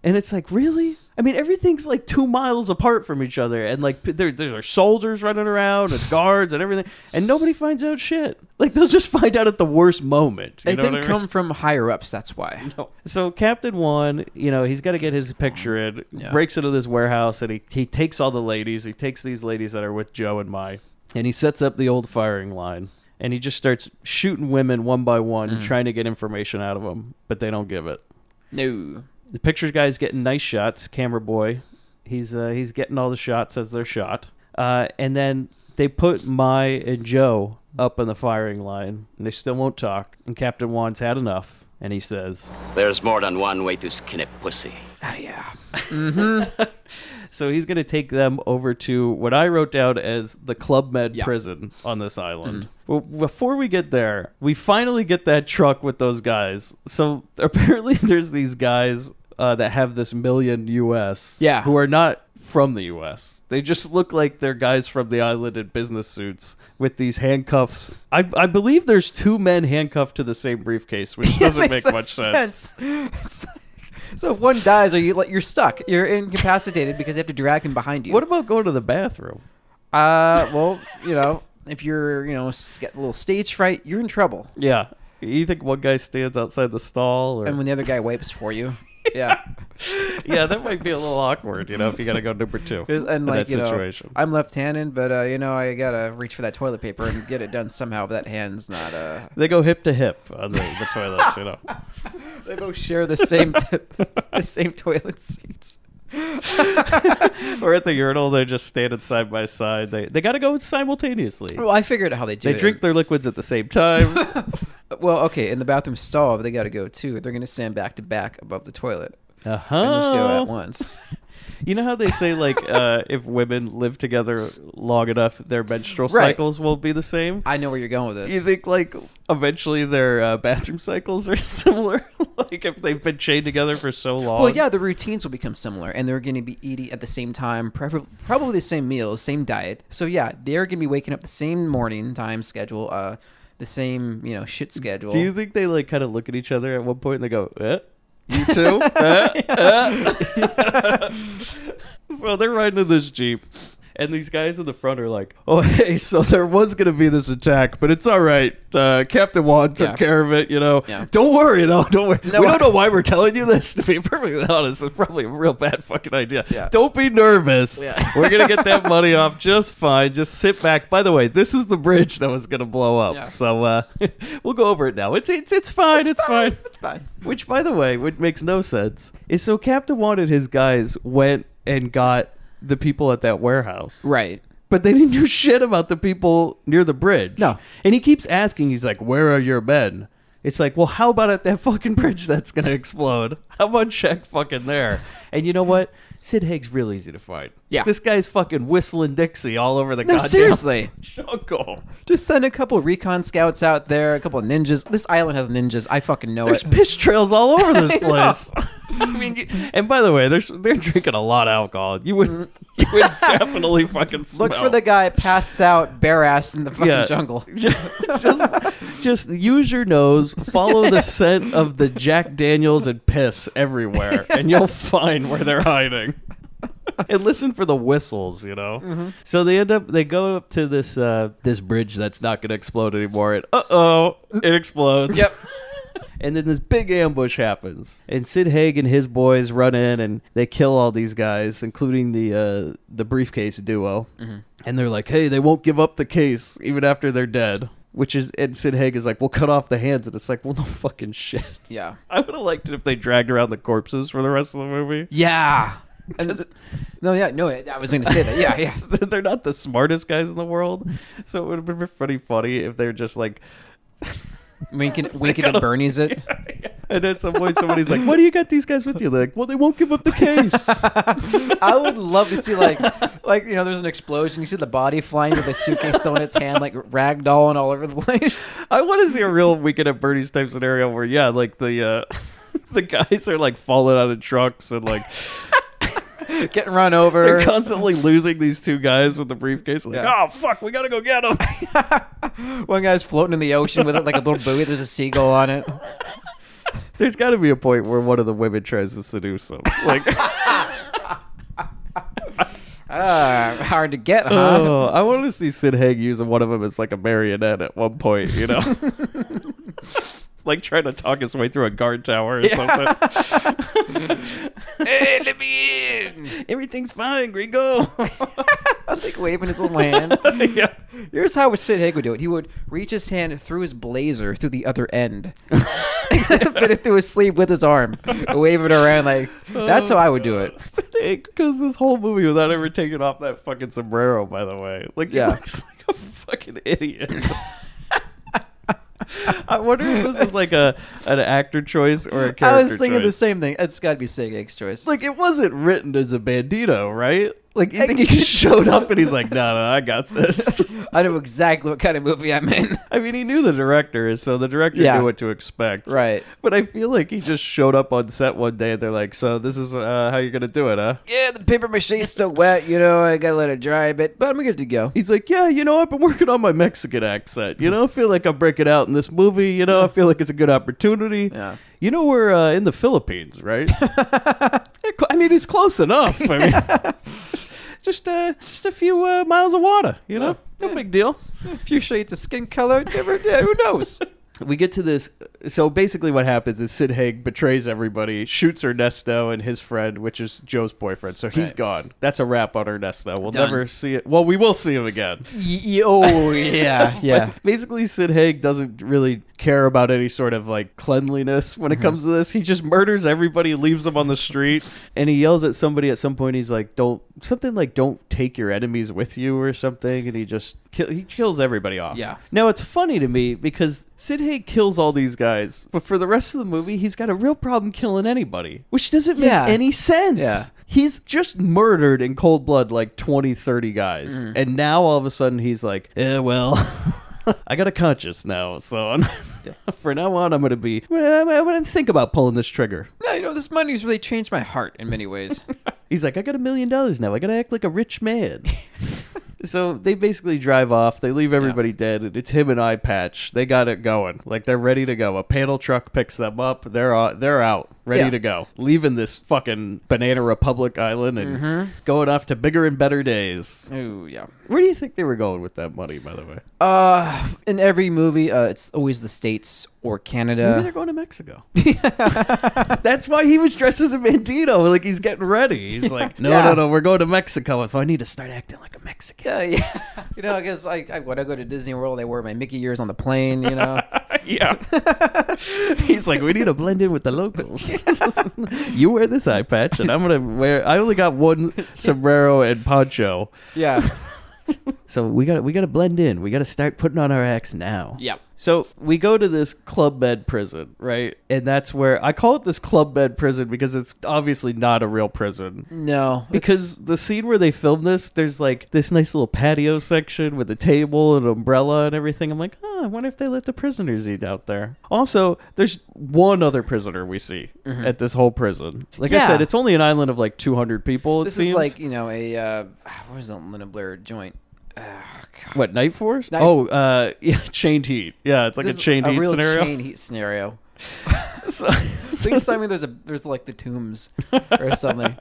And it's like, really? I mean, everything's like 2 miles apart from each other, and like there's soldiers running around and guards and everything, and nobody finds out shit. Like they'll just find out at the worst moment. It didn't come from higher ups. That's why. No. So Captain Juan, he's got to get his picture in. Breaks into this warehouse, and he takes all the ladies. He takes these ladies that are with Joe and Mai, and he sets up the old firing line. And he just starts shooting women one by one, trying to get information out of them, but they don't give it. No. The pictures guy's getting nice shots. Camera boy, he's getting all the shots as they're shot. And then they put Mai and Joe up on the firing line, and they still won't talk. And Captain Juan's had enough, and he says, "There's more than one way to skin a pussy." Ah, yeah. So he's going to take them over to what I wrote down as the Club Med prison on this island. Well, before we get there, we finally get that truck with those guys. So apparently there's these guys that have this million US who are not from the US. They just look like they're guys from the island in business suits with these handcuffs. I believe there's 2 men handcuffed to the same briefcase, which doesn't make much sense. So if one dies, you're stuck. You're incapacitated because you have to drag him behind you. What about going to the bathroom? Well, if you're, get a little stage fright, you're in trouble. Yeah. You think one guy stands outside the stall? Or... And when the other guy wipes for you. Yeah. Yeah, that might be a little awkward, if you got to go number 2 and like, that situation. I'm left-handed, but, I got to reach for that toilet paper and get it done somehow, but that hand's not... They go hip to hip on the toilets, They both share the same the same toilet seats. Or at the urinal, they're just standing side by side. They got to go simultaneously. Well, I figured out how they do it. They drink their liquids at the same time. Well, okay, in the bathroom stall, they got to go too. They're going to stand back to back above the toilet. And just go at once. You know how they say, like, if women live together long enough, their menstrual cycles will be the same? I know where you're going with this. You think, like, eventually their bathroom cycles are similar? Like, if they've been chained together for so long? Well, yeah, the routines will become similar, and they're going to be eating at the same time, probably the same meals, same diet. So, yeah, they're going to be waking up the same morning time schedule. the same, shit schedule. Do you think they like kind of look at each other at one point and they go, you too? So they're riding in this Jeep. And these guys in the front are like, oh, hey, so there was going to be this attack, but it's all right. Captain Juan took care of it, Yeah. Don't worry, though. Don't worry. We don't know why we're telling you this, to be perfectly honest. It's probably a real bad fucking idea. Yeah. Don't be nervous. Yeah. We're going to get that money off just fine. Just sit back. By the way, this is the bridge that was going to blow up. Yeah. So we'll go over it now. It's fine. It's fine. It's fine. Which, by the way, which makes no sense, is so Captain Juan and his guys went and got the people at that warehouse. Right. But they didn't do shit about the people near the bridge. No. And he keeps asking, he's like, where are your men? It's like, well, how about at that fucking bridge that's going to explode? How about check fucking there? And you know what? Sid Haig's real easy to find. Yeah. This guy's fucking whistling Dixie all over the goddamn seriously. jungle. Just send a couple recon scouts out there, a couple of ninjas. This island has ninjas. I fucking know There's it. piss trails all over this place. I mean, and by the way, they're drinking a lot of alcohol. You would definitely fucking smell. Look for the guy passed out, bare ass in the fucking jungle. Just use your nose, follow the scent of the Jack Daniels and piss everywhere, and you'll find where they're hiding. And listen for the whistles, Mm-hmm. So they go up to this bridge that's not going to explode anymore, and it explodes. Yep. And then this big ambush happens, and Sid Haig and his boys run in, and they kill all these guys, including the briefcase duo. Mm-hmm. And they're like, "Hey, they won't give up the case even after they're dead." And Sid Haig is like, "We'll cut off the hands," and it's like, "Well, no fucking shit." Yeah. I would have liked it if they dragged around the corpses for the rest of the movie. Yeah. I was going to say that. Yeah. They're not the smartest guys in the world, so it would have been pretty funny if they're just like. Winking at Bernie's it. Yeah. And at some point somebody's like, why do you got these guys with you? They're like, well, they won't give up the case. I would love to see like there's an explosion. You see the body flying with a suitcase still in its hand, like ragdolling all over the place. I want to see a real Weekend at Bernie's type scenario where, like the guys are like falling out of trucks and like getting run over. They're constantly losing these two guys with the briefcase. Like, oh, fuck, we got to go get them. One guy's floating in the ocean with it like a little buoy. There's a seagull on it. There's got to be a point where one of the women tries to seduce him. Like, hard to get, huh? Oh, I want to see Sid Haig using one of them as like a marionette at one point, like trying to talk his way through a guard tower or something. Hey, let me in. Everything's fine, gringo. Like waving his little hand. Yeah. Here's how Sid Haig would do it. He would reach his hand through his blazer through the other end. Fit it through his sleeve with his arm. Wave it around like, that's how I would do it. Sid Haig goes this whole movie without ever taking off that fucking sombrero, by the way. Like, he looks like a fucking idiot. I wonder if this was like an actor choice or a character choice. I was thinking the same thing. It's got to be Sid Haig's choice. Like, it wasn't written as a bandito, right? Like, you think he just showed up and he's like, no, I got this. I know exactly what kind of movie I'm in. I mean, he knew the director, so the director knew what to expect. Right. But I feel like he just showed up on set one day and they're like, so this is how you're going to do it, huh? Yeah, the paper mache's still wet, I got to let it dry a bit, but I'm good to go. He's like, yeah, I've been working on my Mexican accent. I feel like I'm breaking out in this movie. I feel like it's a good opportunity. Yeah. We're in the Philippines, right? I mean, it's close enough. I mean, just a few miles of water, no big deal. A few shades of skin color, who knows? We get to this. So basically what happens is Sid Haig betrays everybody, shoots Ernesto and his friend, which is Joe's boyfriend. So he's gone. That's a wrap on Ernesto. We'll never see it. Well, we will see him again. Oh, yeah. But basically, Sid Haig doesn't really care about any sort of like cleanliness when it comes to this. He just murders everybody, leaves them on the street, and he yells at somebody at some point. He's like, don't take your enemies with you or something, and he kills everybody off. Yeah. Now it's funny to me because Sid Haig kills all these guys, but for the rest of the movie, he's got a real problem killing anybody, which doesn't make any sense. Yeah. He's just murdered in cold blood like 20, 30 guys, and now all of a sudden he's like, well. I got a conscience now, so for now on, I'm going to think about pulling this trigger. No, this money's really changed my heart in many ways. He's like, I got $1 million now. I got to act like a rich man. So they basically drive off. They leave everybody dead. And it's him and Eye Patch. They got it going. Like, they're ready to go. A panel truck picks them up. They're out, ready to go. Leaving this fucking Banana Republic island and going off to bigger and better days. Oh, yeah. Where do you think they were going with that money, by the way? In every movie, it's always the States or Canada. Maybe they're going to Mexico. That's why he was dressed as a Bandito. Like, he's getting ready. He's like, no, we're going to Mexico. So I need to start acting like a Mexican. Yeah. You know, I guess when I go to Disney World, I wear my Mickey ears on the plane, you know? Yeah. He's like, we need to blend in with the locals. You wear this eye patch, and I'm going to wear... I only got one sombrero and poncho. Yeah. So we got to blend in. We got to start putting on our acts now. Yeah. So we go to this Club Med prison, right? And that's where I call it this Club Med prison because it's obviously not a real prison. No. Because the scene where they film this, there's like this nice little patio section with a table and an umbrella and everything. I'm like, I wonder if they let the prisoners eat out there. Also, there's one other prisoner we see at this whole prison. Like I said, it's only an island of like 200 people. This is like, you know, what was that Linda Blair joint? What, Night Force? Yeah, Chained Heat. Yeah, it's like a Chained Heat real scenario. Chained Heat scenario. Please tell me there's like the tombs or something.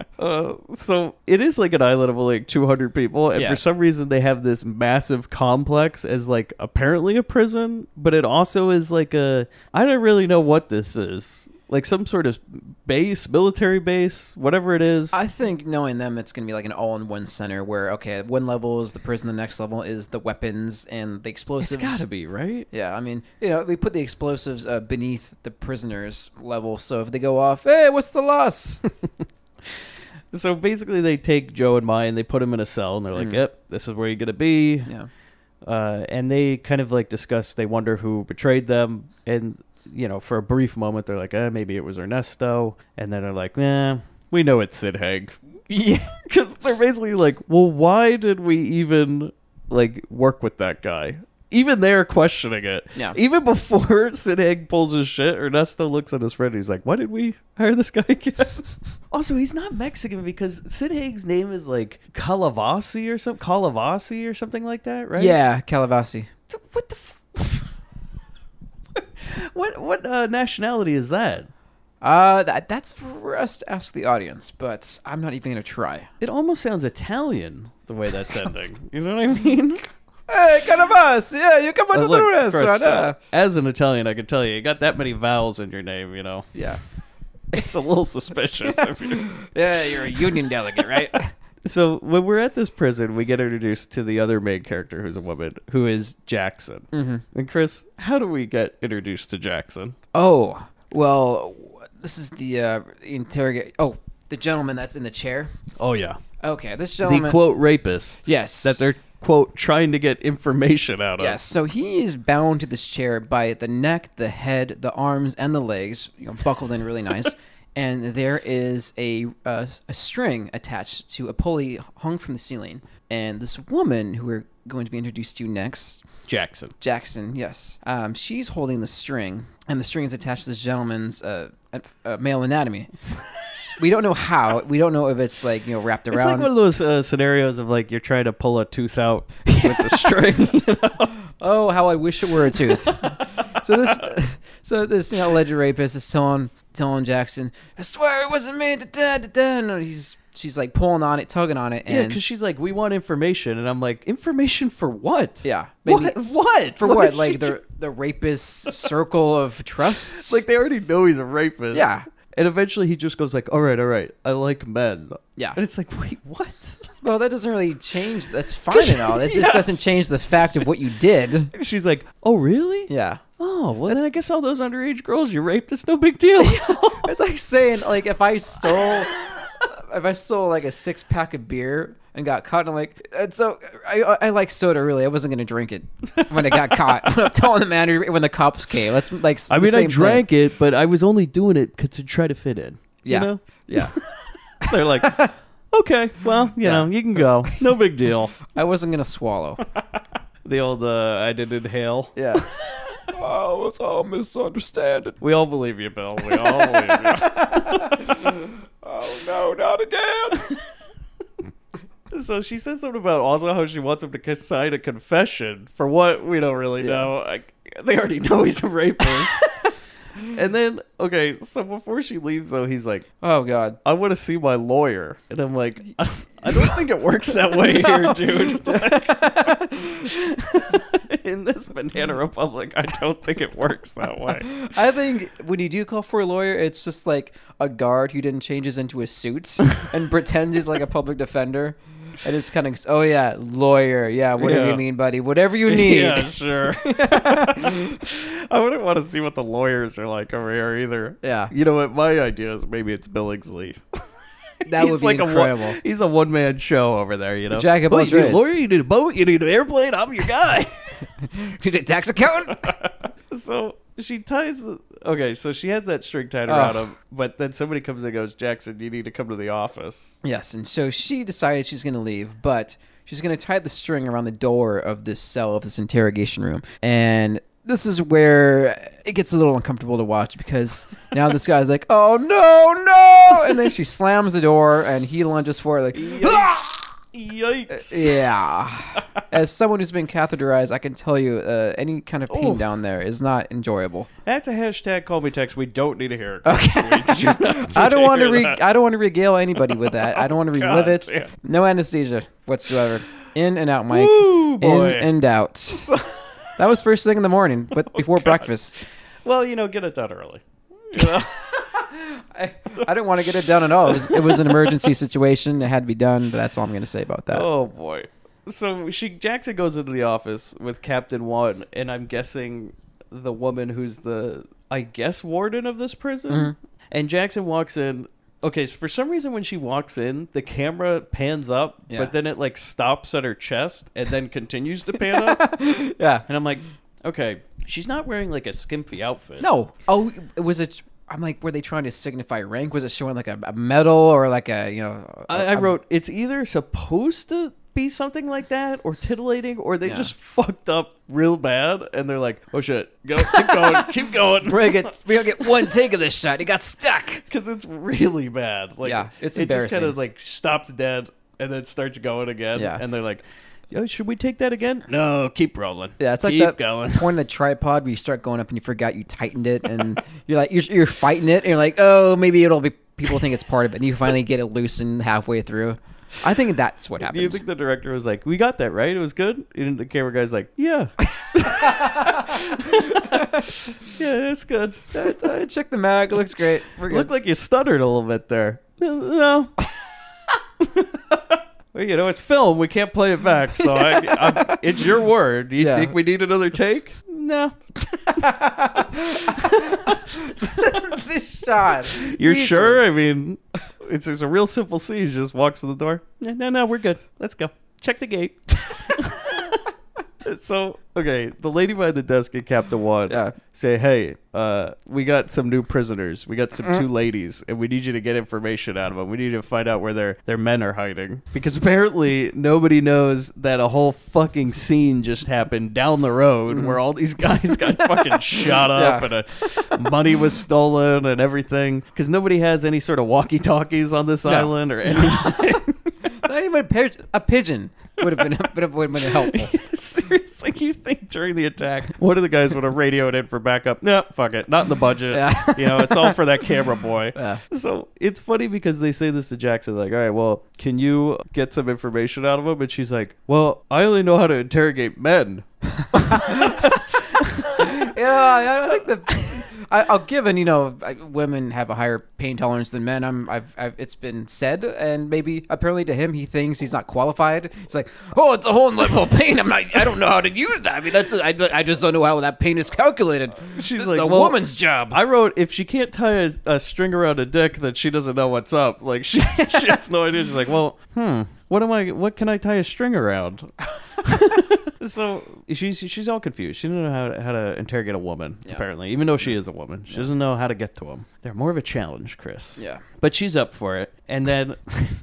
So it is like an island of like 200 people, and for some reason they have this massive complex as like apparently a prison, but it also is like I don't really know what this is. Like some sort of base, military base, whatever it is. I think knowing them, it's going to be like an all-in-one center where, okay, one level is the prison, the next level is the weapons and the explosives. It's got to be, right? Yeah, I mean, you know, we put the explosives beneath the prisoners' level, so if they go off, hey, what's the loss? So basically they take Joe and Mai and they put him in a cell, and they're like, yep, this is where you're going to be. Yeah. And they kind of like discuss, they wonder who betrayed them, and... You know, for a brief moment, they're like, maybe it was Ernesto. And then they're like, we know it's Sid Haig. Yeah. Because they're basically like, well, why did we even, like, work with that guy? Even they're questioning it. Yeah. Even before Sid Haig pulls his shit, Ernesto looks at his friend and he's like, why did we hire this guy again? Also, he's not Mexican because Sid Haig's name is like Calavasi or something like that, right? Yeah, Calavasi. What the What nationality is that? That's for us to ask the audience, but I'm not even going to try. It almost sounds Italian, the way that's ending. You know what I mean? Hey, Calavasi, yeah, you come on to the restaurant. As an Italian, I can tell you got that many vowels in your name, you know? Yeah. It's a little suspicious. Yeah, you're a union delegate, right? So when we're at this prison, we get introduced to the other main character, who's a woman, who is Jackson. Mm-hmm. And Chris, how do we get introduced to Jackson? Oh, well, this is the the gentleman that's in the chair. Oh, yeah. Okay, this gentleman... The, quote, rapist. Yes. That they're, quote, trying to get information out of. Yes, so he is bound to this chair by the neck, the head, the arms, and the legs, buckled in really nice. And there is a string attached to a pulley hung from the ceiling. And this woman, who we're going to be introduced to next... Jackson, yes. She's holding the string, and the string is attached to this gentleman's male anatomy. We don't know how. We don't know if it's like, wrapped around. It's like one of those scenarios of like you're trying to pull a tooth out with the string. You know? Oh, how I wish it were a tooth. So this alleged rapist is telling Jackson, I swear it wasn't me. No, she's like pulling on it, tugging on it. And yeah, because she's like, we want information, and I'm like, information for what? Yeah, what for what? Like the rapist circle of trusts. Like they already know he's a rapist. Yeah. And eventually he just goes like, all right, I like men. Yeah. And it's like, wait, what? Well, that doesn't really change. That's fine and all. It just doesn't change the fact of what you did. She's like, oh, really? Yeah. Oh, well, then I guess all those underage girls you raped, it's no big deal. It's like saying, like, if I stole like a 6-pack of beer and got caught, and I'm like, so I like soda, really. I wasn't going to drink it when I got caught. I'm telling the man when the cops came. That's like I mean, I drank it, but I was only doing it to try to fit in. Yeah. You know? Yeah. They're like, okay, well, you know, you can go. No big deal. I wasn't going to swallow. The old, I didn't inhale. Yeah. Oh, it's all misunderstanding. We all believe you, Bill. We all believe you. Oh, no, not again. So she says something about also how she wants him to sign a confession for what we don't really know. They already know he's a rapist. And then, okay, so before she leaves, though, he's like, oh, God. I want to see my lawyer. And I'm like, I don't think it works that way here, dude. Like, in this banana republic, I don't think it works that way. I think when you do call for a lawyer, it's just like a guard who then changes into a suit and pretends he's like a public defender. And it's kind of, oh, yeah, lawyer. Yeah, whatever you mean, buddy. Whatever you need. Yeah, sure. I wouldn't want to see what the lawyers are like over here either. Yeah. You know what? My idea is maybe it's Billingsley. That would be like incredible. He's a one-man show over there, you know? Jack of all you need a trades. lawyer, you need a boat, you need an airplane, I'm your guy. You need a tax accountant? So she ties the... Okay, so she has that string tied around him, but then somebody comes and goes, Jackson, you need to come to the office. Yes, and so she decided she's going to leave, but she's going to tie the string around the door of this cell, of this interrogation room. And this is where it gets a little uncomfortable to watch because now this guy's like, oh, no! And then she slams the door, and he lunges for it like, Yikes. Yeah. As someone who's been catheterized, I can tell you any kind of pain down there is not enjoyable. That's a hashtag call me text. We don't need to hear it. Okay. I don't want to regale anybody with that. I don't want to relive it. Damn. No anesthesia whatsoever. In and out, Mike. Woo, boy. In and out. That was first thing in the morning, but before breakfast. Well, get it done early. You know? I didn't want to get it done at all. It was an emergency situation. It had to be done, but that's all I'm going to say about that. Oh, boy. So Jackson goes into the office with Captain One, and I'm guessing the woman who's the, I guess, warden of this prison. Mm-hmm. And Jackson walks in. Okay, so for some reason when she walks in, the camera pans up, but then it stops at her chest and then continues to pan up. Yeah. And I'm like, okay, she's not wearing a skimpy outfit. No. Oh, was it... I'm like, were they trying to signify rank? Was it showing a medal or I wrote, it's either supposed to be something like that or titillating, or they just fucked up real bad and they're like, oh shit, keep going. We're gonna get one take of this shot. It got stuck. Because it's really bad. It's it embarrassing. just kind of stops dead and then starts going again. Yeah. And they're like, yo, should we take that again? No, keep rolling. Yeah, it's like keep that going. point in the tripod where you start going up and you forgot you tightened it, and you're fighting it, and you're like, oh, maybe it'll be. People think it's part of it, and you finally get it loosened halfway through. I think that's what happened. Do you think the director was like, we got that right? It was good? And the camera guy's like, yeah. Yeah, it's good. I checked the mag. It looks great. We're good. Looked like you stuttered a little bit there. No. Well, it's film. We can't play it back, so it's your word. Do you think we need another take? No. This shot. You're sure? I mean, it's a real simple scene. He just walks to the door. No, we're good. Let's go. Check the gate. So, okay, the lady behind the desk at Captain One say, hey, we got some new prisoners. We got some two ladies, and we need you to get information out of them. We need to find out where their men are hiding. Because apparently nobody knows that a whole fucking scene just happened down the road where all these guys got fucking shot up and money was stolen and everything. Because nobody has any sort of walkie-talkies on this island or anything. Not even a pigeon would have been helpful. Seriously, you think during the attack, one of the guys would have radioed in for backup? No, fuck it. Not in the budget. Yeah. It's all for that camera boy. Yeah. So it's funny because they say this to Jackson, like, all right, well, can you get some information out of him? And she's like, well, I only know how to interrogate men. Yeah, I think I'll given women have a higher pain tolerance than men. It's been said, and maybe apparently to him he thinks he's not qualified. It's like, oh, it's a whole level of pain. I don't know how to use that. I mean, I just don't know how that pain is calculated. She's this like, is a well, woman's job. I wrote, if she can't tie a string around a dick, then she doesn't know what's up. Like she has no idea. She's like, well, what can I tie a string around? So she's all confused. She doesn't know how to interrogate a woman, apparently, even though she is a woman. She doesn't know how to get to them. They're more of a challenge, Chris. Yeah. But she's up for it. And then,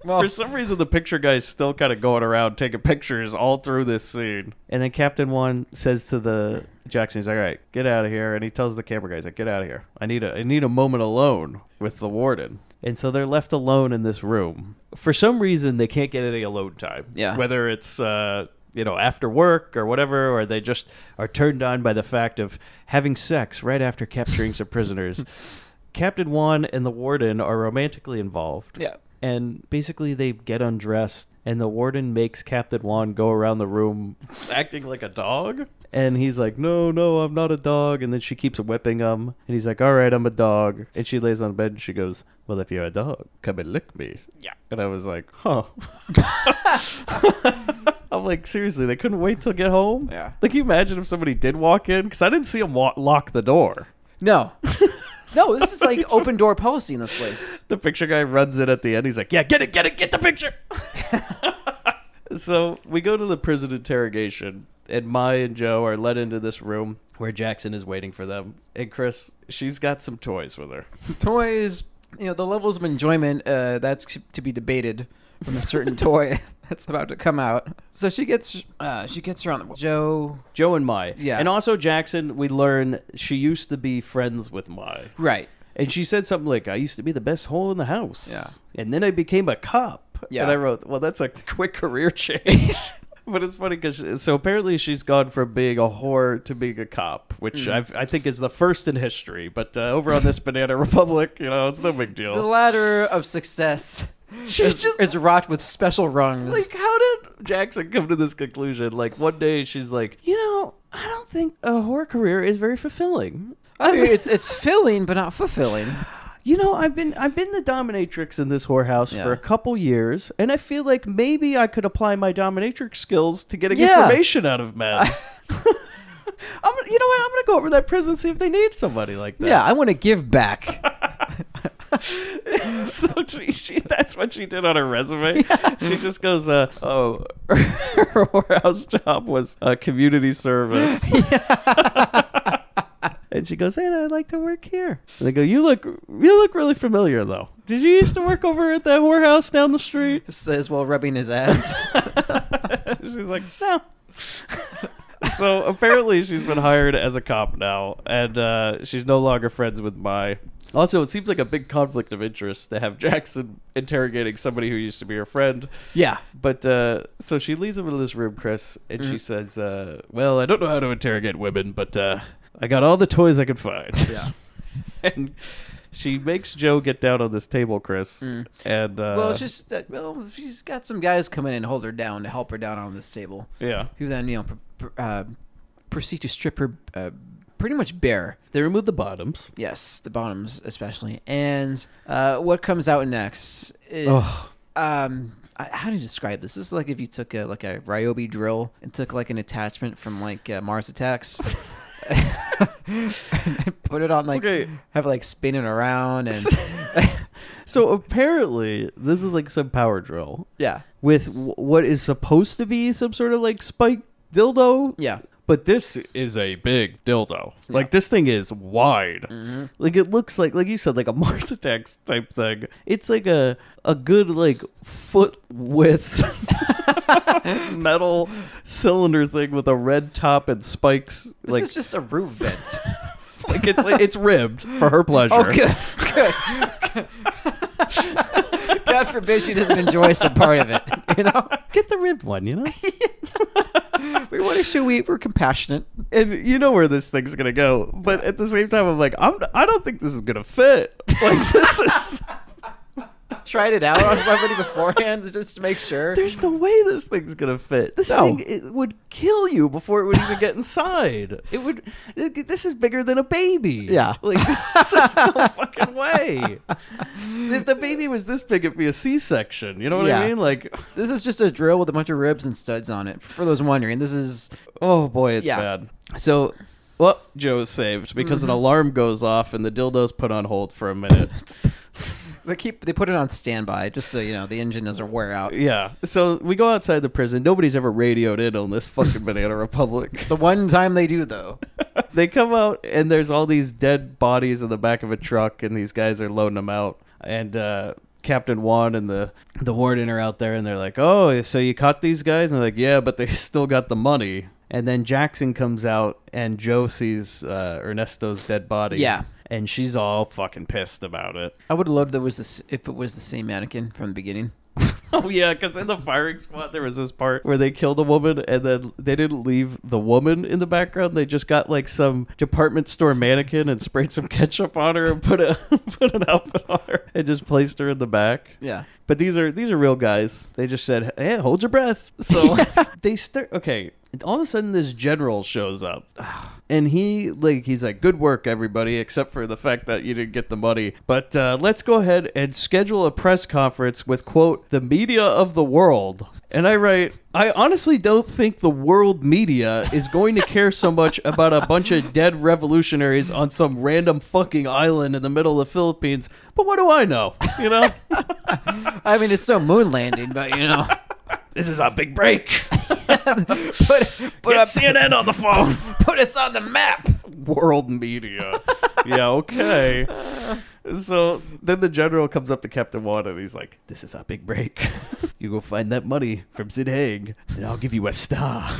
for some reason, the picture guy's still kind of going around taking pictures all through this scene. And then Captain One says to the Jackson, he's like, all right, get out of here. And he tells the camera guy, he's like, get out of here. I need a moment alone with the warden. And so they're left alone in this room. For some reason, they can't get any alone time. Yeah. Whether it's, after work or whatever, or they just are turned on by the fact of having sex right after capturing some prisoners. Captain Juan and the warden are romantically involved. Yeah. And basically they get undressed, and the warden makes Captain Juan go around the room acting like a dog. And he's like, no, I'm not a dog. And then she keeps whipping him. And he's like, all right, I'm a dog. And she lays on bed and she goes, well, if you're a dog, come and lick me. Yeah. And I was like, huh. I'm like, seriously, they couldn't wait till get home? Yeah. Like, can you imagine if somebody did walk in? Because I didn't see him lock the door. No. No, this is like open door policy in this place. The picture guy runs in at the end. He's like, yeah, get the picture. So we go to the prison interrogation, and Mai and Joe are led into this room where Jackson is waiting for them. And Chris, she's got some toys with her. Toys, the levels of enjoyment, that's to be debated from a certain toy that's about to come out. So she gets her on the Joe and Mai. Yeah. And also Jackson, we learn she used to be friends with Mai. Right. And she said something like, I used to be the best hole in the house. Yeah. And then I became a cop. Yeah. And I wrote, well, that's a quick career change. But it's funny because so apparently she's gone from being a whore to being a cop, which I think is the first in history. But over on this Banana Republic, it's no big deal. The ladder of success is wrought with special rungs. Like, how did Jackson come to this conclusion? Like, one day she's like, I don't think a whore career is very fulfilling. I mean, it's filling, but not fulfilling. I've been the dominatrix in this whorehouse for a couple years, and I feel like maybe I could apply my dominatrix skills to getting information out of men. I'm gonna go over to that prison and see if they need somebody like that. Yeah, I want to give back. So that's what she did on her resume. Yeah. She just goes, her whorehouse job was community service. Yeah. And she goes, hey, I'd like to work here. And they go, you look really familiar, though. Did you used to work over at that whorehouse down the street? Says while rubbing his ass. She's like, no. So apparently she's been hired as a cop now, and she's no longer friends with Mai. Also, it seems like a big conflict of interest to have Jackson interrogating somebody who used to be her friend. Yeah. But so she leads him into this room, Chris, and she says, well, I don't know how to interrogate women, but I got all the toys I could find. Yeah. And she makes Joe get down on this table, Chris. And she's got some guys come in and hold her down to help her down on this table. Yeah. Who then, proceed to strip her pretty much bare. They remove the bottoms. Yes, the bottoms especially. And what comes out next is how do you describe this? This is like if you took a Ryobi drill and took like an attachment from like Mars Attacks. Put it on have it like spinning around and So apparently this is like some power drill. Yeah. With what is supposed to be some sort of like spike dildo. Yeah. But this is a big dildo. Yeah. Like, this thing is wide. Mm-hmm. Like, it looks like you said, like a Mars Attacks type thing. It's like a good, like, foot width metal cylinder thing with a red top and spikes. This is just a roof vent. It's ribbed for her pleasure. Oh, good. God forbid she doesn't enjoy some part of it, Get the ribbed one, We want to show we're compassionate. And you know where this thing's going to go. But at the same time, I'm like, I don't think this is going to fit. Like, this is... Tried it out on somebody beforehand just to make sure. There's no way this thing's going to fit. This thing would kill you before it would even get inside. This is bigger than a baby. Yeah. Like, this is no fucking way. If the baby was this big, it'd be a C-section. You know what I mean? Like, this is just a drill with a bunch of ribs and studs on it. For those wondering, this is... Oh, boy, it's bad. So... Well, Joe is saved because an alarm goes off and the dildo's put on hold for a minute. They put it on standby just so the engine doesn't wear out. Yeah. So we go outside the prison. Nobody's ever radioed in on this fucking Banana Republic. The one time they do, though. They come out and there's all these dead bodies in the back of a truck, and these guys are loading them out. And Captain Juan and the warden are out there, and they're like, "Oh, so you caught these guys?" And they're like, "Yeah, but they still got the money." And then Jackson comes out, and Joe sees Ernesto's dead body. Yeah. and she's all fucking pissed about it. I would have loved if it was the same mannequin from the beginning. Oh yeah, because in the firing squad there was this part where they killed a woman and then they didn't leave the woman in the background. They just got like some department store mannequin and sprayed some ketchup on her and put an outfit on her and just placed her in the back. Yeah. But these are real guys. They just said, "Hey, hold your breath." So they start. Okay, all of a sudden this general shows up, and he's like, "Good work, everybody, except for the fact that you didn't get the money. But let's go ahead and schedule a press conference with quote the media of the world." And I write, I honestly don't think the world media is going to care so much about a bunch of dead revolutionaries on some random fucking island in the middle of the Philippines. But what do I know? You know? I mean, it's still moon landing, but you know. This is our big break. Put Get CNN on the phone. Put us on the map. World media. Yeah, okay. So then the general comes up to Captain Wanda and he's like, "This is our big break. You go find that money from Sid Haig and I'll give you a star."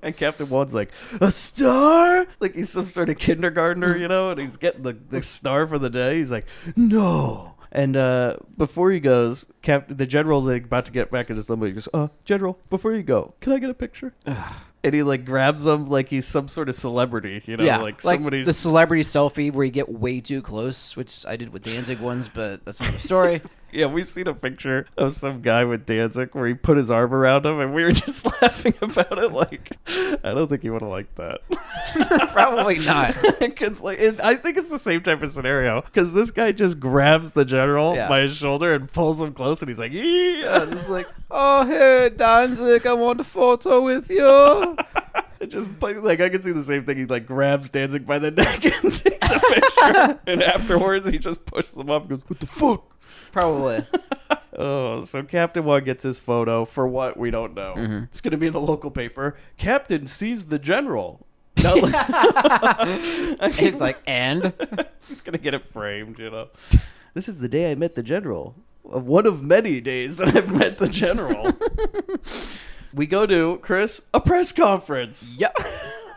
And Captain Wanda's like, "A star?" Like he's some sort of kindergartner, you know, and he's getting the star for the day. He's like, "No." And before he goes, the general's like about to get back in his limo. He goes, "General, before you go, can I get a picture?" And he like grabs him like he's some sort of celebrity, you know, yeah, like somebody's the celebrity selfie where you get way too close, which I did with Danzig once, but that's another story. Yeah, we've seen a picture of some guy with Danzig where he put his arm around him, and we were just laughing about it. Like, I don't think he would have liked that. Probably not. Because I think it's the same type of scenario. Because this guy just grabs the general by his shoulder and pulls him close, and he's like, "Yeah." It's like, "Oh, hey, Danzig, I want a photo with you." It just like I can see the same thing. He like grabs Danzig by the neck and takes a picture, and afterwards he just pushes him up and goes, "What the fuck?" Probably. Oh, so Captain One gets his photo for what we don't know. Mm-hmm. It's going to be in the local paper. Captain sees the general. It's like, and? He's going to get it framed, you know. "This is the day I met the general. One of many days that I've met the general." We go to, Chris, a press conference. Yep.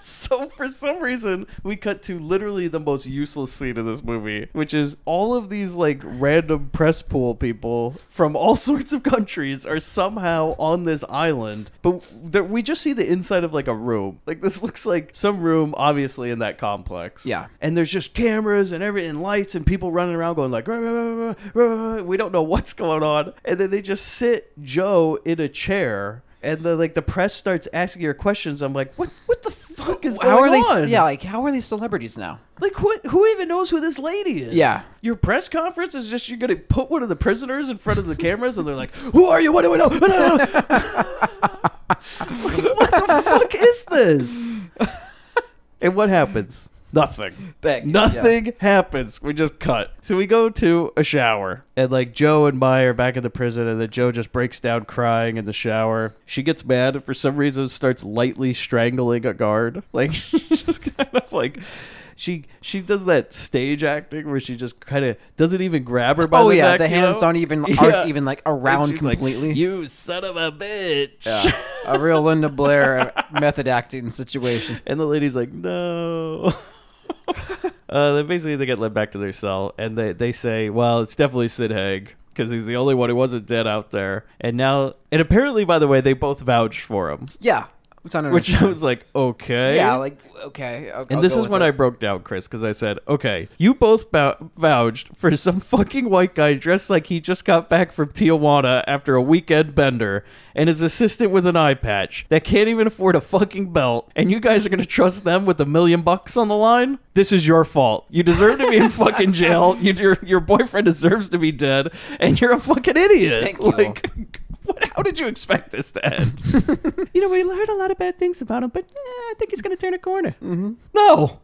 So for some reason, we cut to literally the most useless scene in this movie, which is all of these like random press pool people from all sorts of countries are somehow on this island, but we just see the inside of like a room. Like this looks like some room, obviously in that complex. Yeah. And there's just cameras and everything, lights and people running around going like, "Rah, rah, rah, rah, rah." We don't know what's going on. And then they just sit Joe in a chair. And the press starts asking her questions. I'm like, what the fuck is going on? Yeah, like how are these celebrities now? Like who even knows who this lady is? Yeah. Your press conference is just you're gonna put one of the prisoners in front of the cameras and they're like, "Who are you? What do we know?" Like, what the fuck is this? And what happens? Nothing. Nothing happens. We just cut. So we go to a shower. And like Joe and Mai are back in the prison. And then Joe just breaks down crying in the shower. She gets mad and for some reason starts lightly strangling a guard. Like she's just kind of like... She does that stage acting where she just kind of doesn't even grab her by the neck. The hands aren't even like around completely. Like, "You son of a bitch." Yeah. A real Linda Blair method acting situation. And the lady's like, "No." Then basically they get led back to their cell and they say, "Well, it's definitely Sid Haig because he's the only one who wasn't dead out there." And apparently, by the way, they both vouched for him. Yeah. Which I was like, okay. Yeah, like, okay. And this is when I broke down, Chris, because I said, okay, you both vouched for some fucking white guy dressed like he just got back from Tijuana after a weekend bender and his assistant with an eye patch that can't even afford a fucking belt, and you guys are going to trust them with $1 million on the line? This is your fault. You deserve to be in fucking jail. Your boyfriend deserves to be dead, and you're a fucking idiot. Thank you. Like, how did you expect this to end? We heard a lot of bad things about him, but I think he's going to turn a corner. Mm-hmm. No.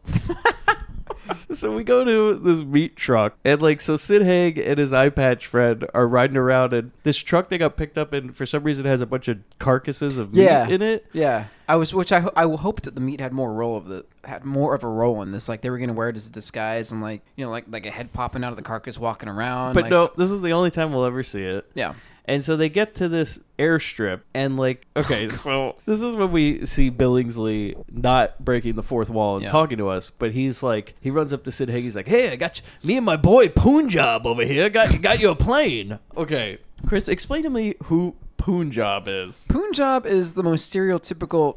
So we go to this meat truck, and so Sid Haig and his eye patch friend are riding around, and this truck they got picked up in, for some reason, has a bunch of carcasses of meat in it. Yeah. I hoped that the meat had more of a role in this. Like they were gonna wear it as a disguise and like a head popping out of the carcass walking around. But no, this is the only time we'll ever see it. Yeah. And so they get to this airstrip, and like, okay, so this is when we see Billingsley not breaking the fourth wall and talking to us, but he's like, he runs up to Sid Haig, he's like, hey, I got you, me and my boy Punjab over here, got you a plane. Okay, Chris, explain to me who Punjab is. Punjab is the most stereotypical,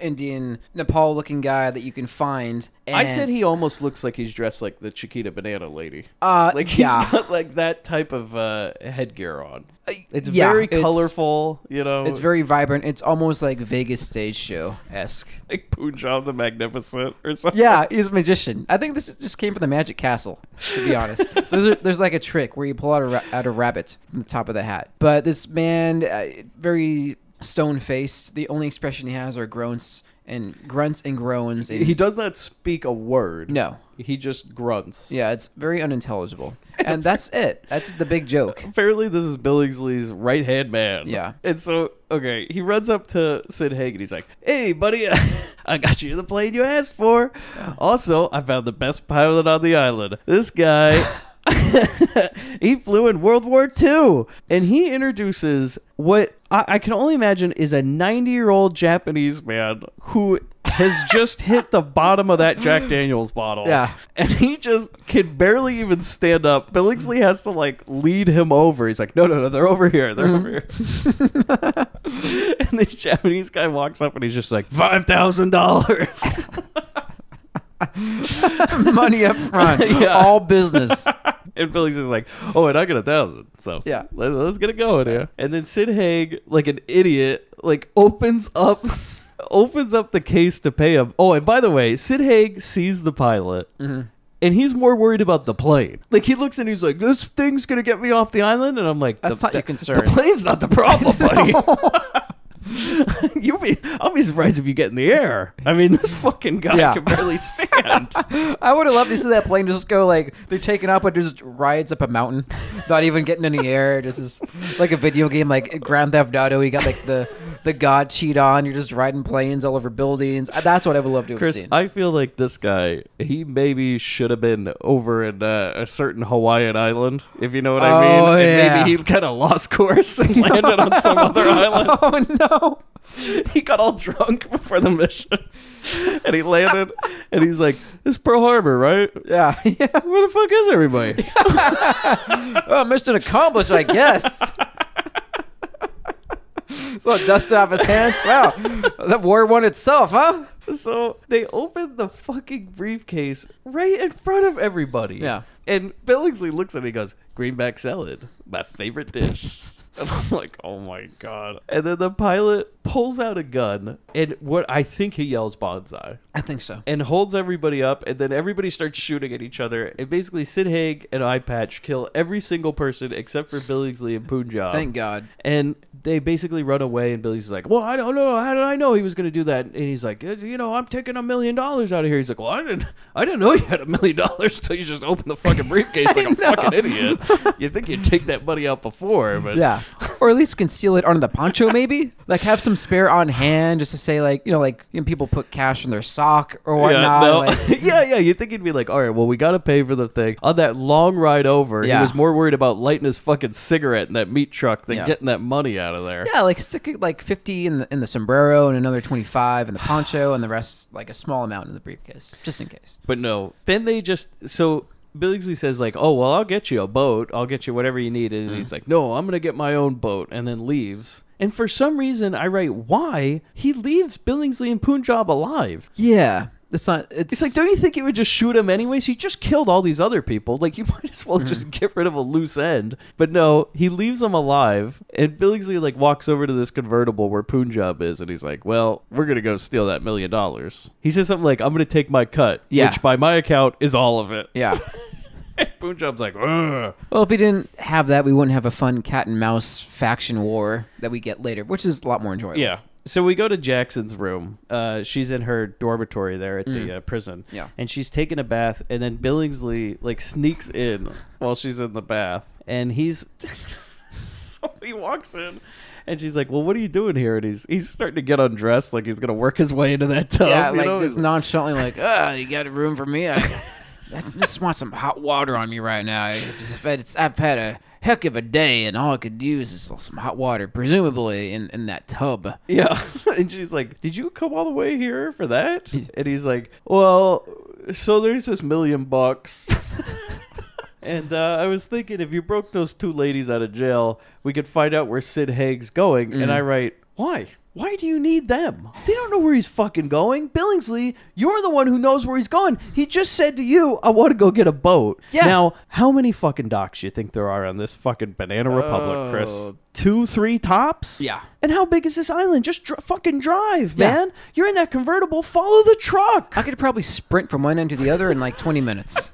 Indian Nepal-looking guy that you can find. And I said he almost looks like he's dressed like the Chiquita Banana lady. Like he's got like that type of headgear on. It's very colorful, It's very vibrant. It's almost like Vegas stage show-esque. Like Punjab the Magnificent or something. Yeah, he's a magician. I think this just came from the Magic Castle, to be honest. There's like a trick where you pull out a rabbit from the top of the hat. But this man, very stone-faced. The only expression he has are grunts and groans. He does not speak a word. No. He just grunts. Yeah, it's very unintelligible. And that's it. That's the big joke. Apparently, this is Billingsley's right-hand man. Yeah. And so, okay, he runs up to Sid Haig and he's like, hey, buddy, I got you the plane you asked for. Also, I found the best pilot on the island. This guy... he flew in World War II, and he introduces what I can only imagine is a 90-year-old Japanese man who has just hit the bottom of that Jack Daniels bottle. Yeah. And he just can barely even stand up. Billingsley has to like lead him over. He's like, no, they're over here. They're over here. And this Japanese guy walks up and he's just like, $5,000. Money up front. All business. And Felix is like, oh, and I got 1,000. So yeah, let's get it going here. And then Sid Haig, like an idiot, like opens up the case to pay him. Oh, and by the way, Sid Haig sees the pilot. Mm-hmm. And he's more worried about the plane. Like, he looks and he's like, this thing's going to get me off the island? And I'm like, that's not your concern. The plane's not the problem, buddy. I'll be surprised if you get in the air. I mean, this fucking guy can barely stand. I would have loved to see that plane just go like they're taking off, but just rides up a mountain, not even getting any air. Just is like a video game, like Grand Theft Auto. You got like the God cheat on. You're just riding planes all over buildings. That's what I would love to have Chris, seen. I feel like this guy, he maybe should have been over in a certain Hawaiian island, if you know what I mean. Oh, And maybe he kind of lost course and landed on some other island. Oh no. He got all drunk before the mission, and he landed, and he's like, "This is Pearl Harbor, right?" Yeah. Where the fuck is everybody? Well, mission accomplished, I guess. So dusted off his hands. Wow, that war won itself, huh? So they opened the fucking briefcase right in front of everybody. Yeah. And Billingsley looks at it and he goes, "Greenback salad, my favorite dish." And I'm like, oh my God. And then the pilot pulls out a gun, and what I think he yells bonsai. I think so. And holds everybody up, and then everybody starts shooting at each other. And basically Sid Haig and Eye Patch kill every single person except for Billingsley and Punjab. Thank God. And they basically run away, and Billingsley's like, well, I don't know. How did I know he was going to do that? And he's like, I'm taking $1 million out of here. He's like, well, I didn't know you had $1 million until you just opened the fucking briefcase like a fucking idiot. You think you'd take that money out before, but... Yeah. Or at least conceal it under the poncho, maybe? Like, have some spare on hand just to say, like, people put cash in their sock or whatnot. Yeah, you think he'd be like, all right, well, we got to pay for the thing. On that long ride over, he was more worried about lighting his fucking cigarette in that meat truck than getting that money out of there. Yeah, like, stick like 50 in the sombrero and another 25 in the poncho and the rest, like, a small amount in the briefcase, just in case. But no, then they just... So... Billingsley says like, oh, well, I'll get you a boat. I'll get you whatever you need. And he's like, no, I'm going to get my own boat, and then leaves. And for some reason, I write why he leaves Billingsley and Punjab alive. Yeah. It's like, don't you think he would just shoot him anyways? He just killed all these other people. Like, you might as well just get rid of a loose end. But no, he leaves them alive. And Billingsley, like, walks over to this convertible where Punjab is. And he's like, well, we're going to go steal that $1 million. He says something like, I'm going to take my cut. Yeah. Which, by my account, is all of it. Yeah. And Punjab's like, ugh. Well, if we didn't have that, we wouldn't have a fun cat and mouse faction war that we get later, which is a lot more enjoyable. Yeah. So we go to Jackson's room. She's in her dormitory there at the prison. Yeah. And she's taking a bath, and then Billingsley like sneaks in while she's in the bath. And he's so he walks in, and she's like, well, what are you doing here? And he's starting to get undressed, like he's gonna work his way into that tub. Yeah, like just nonchalantly like, you got a room for me? I just want some hot water on me right now. I've had a heck of a day, and all I could use is some hot water, presumably in that tub. Yeah. And she's like, did you come all the way here for that? And he's like, well, so there's this $1 million. And I was thinking, if you broke those two ladies out of jail, we could find out where Sid Haig's going. And I write, why? Why do you need them? They don't know where he's fucking going. Billingsley, you're the one who knows where he's going. He just said to you, I want to go get a boat. Yeah. Now, how many fucking docks do you think there are on this fucking Banana Republic, Chris? 2, 3 tops? Yeah. And how big is this island? Just fucking drive, man. You're in that convertible. Follow the truck. I could probably sprint from one end to the other in like 20 minutes.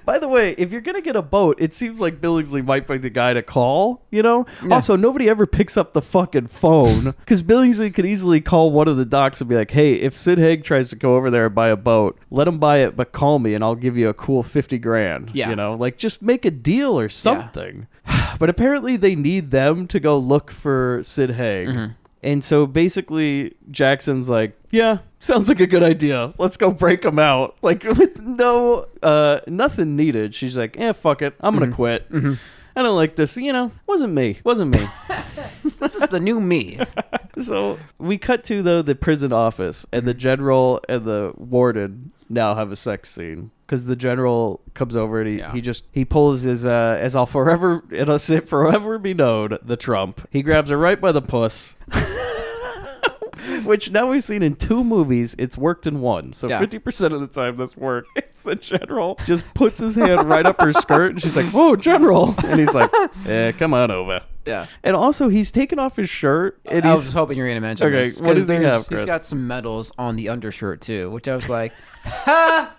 By the way, if you're going to get a boat, it seems like Billingsley might be the guy to call, you know? Yeah. Also, nobody ever picks up the fucking phone because Billingsley could easily call one of the docks and be like, hey, if Sid Haig tries to go over there and buy a boat, let him buy it, but call me and I'll give you a cool $50,000. Yeah. You know, like just make a deal or something. Yeah. But apparently they need them to go look for Sid Haig. Mm-hmm. And so basically Jackson's like, yeah, sounds like a good idea. Let's go break him out. Like with nothing needed. She's like, fuck it. I'm going to quit. Mm-hmm. I don't like this. You know, wasn't me. This is the new me. So we cut to, though, the prison office, and the general and the warden now have a sex scene. Because the general comes over and he pulls his, as I'll forever be known, the Trump. He grabs her right by the puss. Which now we've seen in 2 movies, it's worked in 1. So 50% of the time this worked. It's the general just puts his hand right up her skirt and she's like, whoa, general. And he's like, come on over. Yeah. And also he's taken off his shirt. And I was hoping you were going to mention this. What does he have, Chris? He's got some medals on the undershirt too, which I was like, ha!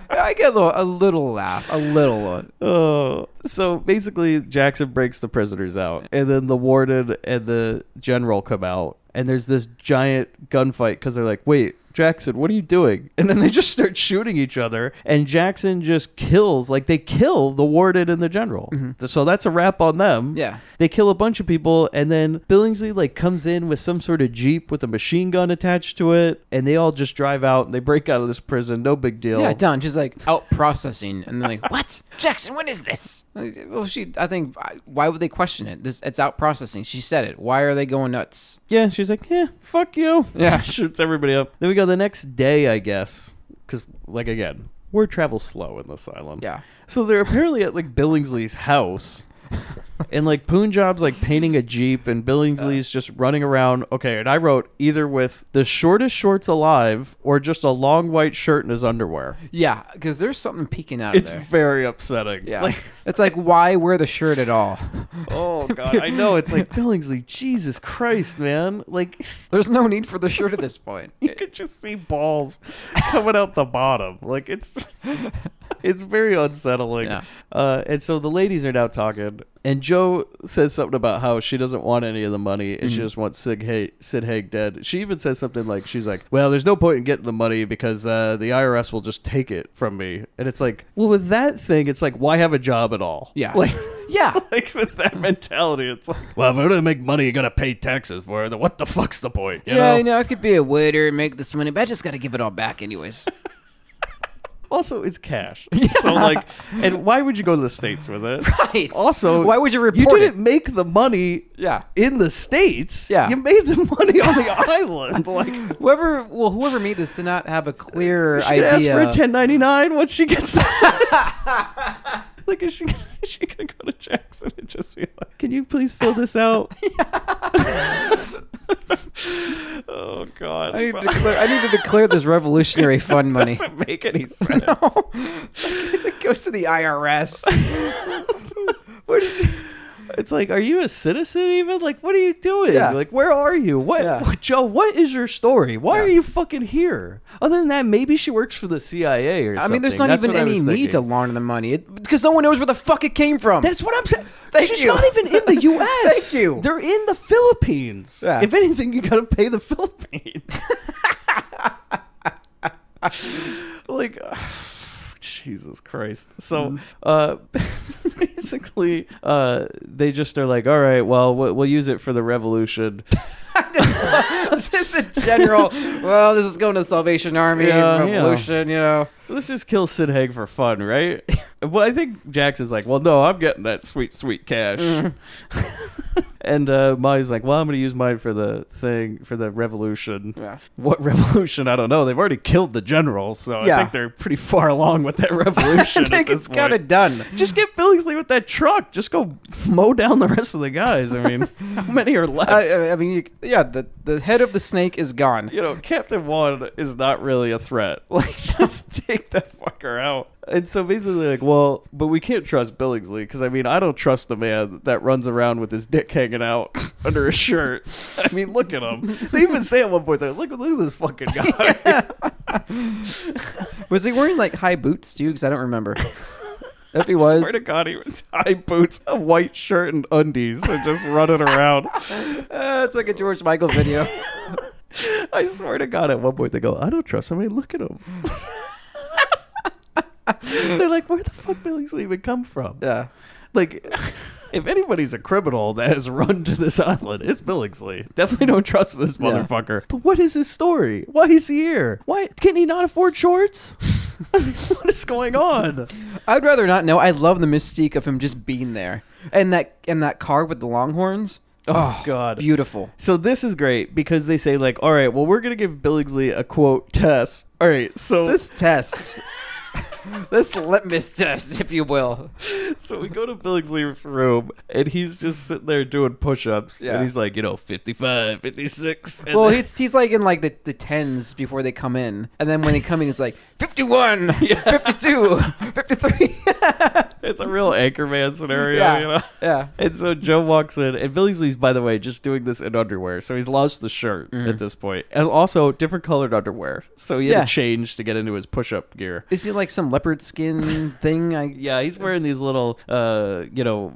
I get a little laugh, a little one. Oh, so basically Jackson breaks the prisoners out, and then the warden and the general come out, and there's this giant gunfight because they're like, wait, Jackson, what are you doing? And then they just start shooting each other, and Jackson just kills, like they kill the warden and the general. Mm-hmm. So that's a wrap on them. Yeah. They kill a bunch of people, and then Billingsley like comes in with some sort of Jeep with a machine gun attached to it, and they all just drive out, and they break out of this prison, no big deal. Yeah, done. She's like out processing, and they're like, what? Jackson, what is this? Well, I think, why would they question it? It's out processing. She said it. Why are they going nuts? Yeah, she's like, fuck you. Yeah. Shoots everybody up. Then we go the next day, I guess, because, like, again, word travels slow in this island. Yeah. So they're apparently at, like, Billingsley's house. And like Punjab's like painting a Jeep and Billingsley's just running around. Okay, and I wrote either with the shortest shorts alive or just a long white shirt in his underwear. Yeah, because there's something peeking out of there. It's very upsetting. Yeah. Like, it's like, why wear the shirt at all? Oh, God. I know. It's like, Billingsley, Jesus Christ, man. Like, there's no need for the shirt at this point. You could just see balls coming out the bottom. Like, it's just, it's very unsettling. Yeah. And so the ladies are now talking. And Joe says something about how she doesn't want any of the money and she just wants Sid Haig dead. She even says something like, she's like, well, there's no point in getting the money because the IRS will just take it from me. And it's like, well, with that thing, it's like, why have a job at all? Yeah. Like, yeah. Like with that mentality, it's like, well, if I'm going to make money, you got to pay taxes for it. Then what the fuck's the point? You know? I could be a waiter and make this money, but I just got to give it all back anyways. Also, it's cash. Yeah. So, like, and why would you go to the States with it? Right. Also, why would you report it? You didn't make the money in the States. Yeah. You made the money on the island. Like, whoever made this did not have a clear idea. She asked for a 1099 once she gets like, is she going to go to Jackson and just be like, can you please fill this out? Oh, God. I need to declare this revolutionary fund money. It doesn't make any sense. No. It goes to the IRS. What is she? It's like, are you a citizen even? Like, what are you doing? Yeah. Like, where are you? Joe, what is your story? Why are you fucking here? Other than that, maybe she works for the CIA or something. I mean, there's not even any need to launder the money because no one knows where the fuck it came from. That's what I'm saying. She's not even in the U.S. Thank you. They're in the Philippines. Yeah. If anything, you got to pay the Philippines. Like, Jesus Christ. So, basically, they just are like, all right, well, we'll use it for the revolution. Just in general. Well, this is going to the Salvation Army revolution, Let's just kill Sid Haig for fun, right? Well, I think Jackson's like, well, no, I'm getting that sweet, sweet cash. And Molly's like, well, I'm going to use mine for the revolution. Yeah. What revolution? I don't know. They've already killed the general, so I think they're pretty far along with that revolution. I think it's kind of done. Just get Billingsley with that truck. Just go mow down the rest of the guys. I mean, how many are left? I mean, the head of the snake is gone. Captain One is not really a threat. Like, just take that fucker out. And so basically, like, well, but we can't trust Billingsley because, I mean, I don't trust the man that runs around with his dick hanging out under his shirt. I mean, look at him. They even say at one point, look at this fucking guy. Was he wearing, like, high boots, too? Because I don't remember. If he was. I swear to God, he was high boots, a white shirt, and undies, and just running around. It's like a George Michael video. I swear to God, at one point they go, I don't trust him. I mean, look at him. They're like, where the fuck Billingsley even come from? Yeah. Like, if anybody's a criminal that has run to this island, it's Billingsley. Definitely don't trust this motherfucker. But what is his story? Why is he here? Why can he not afford shorts? I mean, what is going on? I'd rather not know. I love the mystique of him just being there. And that car with the Longhorns. Oh, God. Beautiful. So this is great because they say, like, all right, well, we're going to give Billingsley a, quote, test. All right, so... This test... This litmus test, if you will. So we go to Billingsley's room, and he's just sitting there doing push-ups. Yeah. And he's like, 55, 56. Well, he's like in like the tens before they come in. And then when they come in, he's like, 51, 52, 53. It's a real Anchorman scenario, Yeah. And so Joe walks in, and Billingsley's, by the way, just doing this in underwear. So he's lost the shirt at this point. And also different colored underwear. So he had to change to get into his push-up gear. Is he like some leopard skin thing? Yeah, he's wearing these little,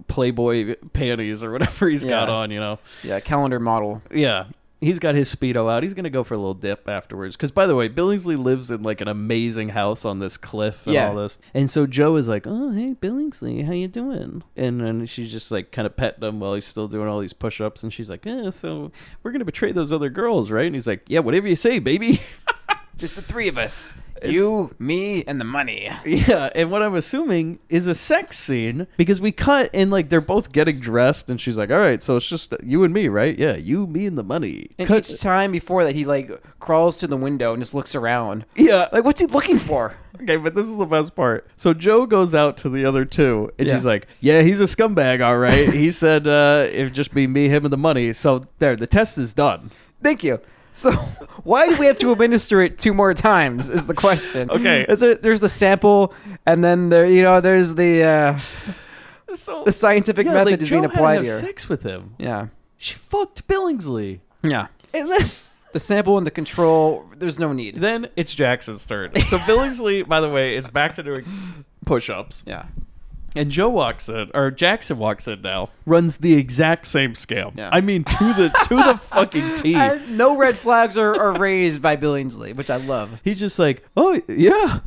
Playboy panties or whatever he's got on, Yeah, calendar model. Yeah. He's got his Speedo out. He's going to go for a little dip afterwards. Because, by the way, Billingsley lives in, like, an amazing house on this cliff and all this. And so Joe is like, oh, hey, Billingsley, how you doing? And then she's just, like, kind of petting him while he's still doing all these push-ups. And she's like, so we're going to betray those other girls, right? And he's like, yeah, whatever you say, baby. Just the three of us. You, me, and the money. Yeah, and what I'm assuming is a sex scene because we cut and like they're both getting dressed and she's like, all right, so it's just you and me, right? Yeah, you, me, and the money. And each time before that, he like crawls to the window and just looks around. Yeah. Like, what's he looking for? Okay, but this is the best part. So Joe goes out to the other two and she's like, yeah, he's a scumbag, all right. He said it'd just be me, him, and the money. So there, the test is done. Thank you. So why do we have to administer it 2 more times is the question. Okay. There's the sample, and then there's the scientific method is being applied here. Sex with him. Yeah. She fucked Billingsley. Yeah. And then the sample and the control, there's no need. Then it's Jackson's turn. So Billingsley, by the way, is back to doing push-ups. Yeah. And Joe walks in, or Jackson walks in now, runs the exact same scam. Yeah. I mean, to the fucking T. No red flags are raised by Billingsley, which I love. He's just like, oh, yeah,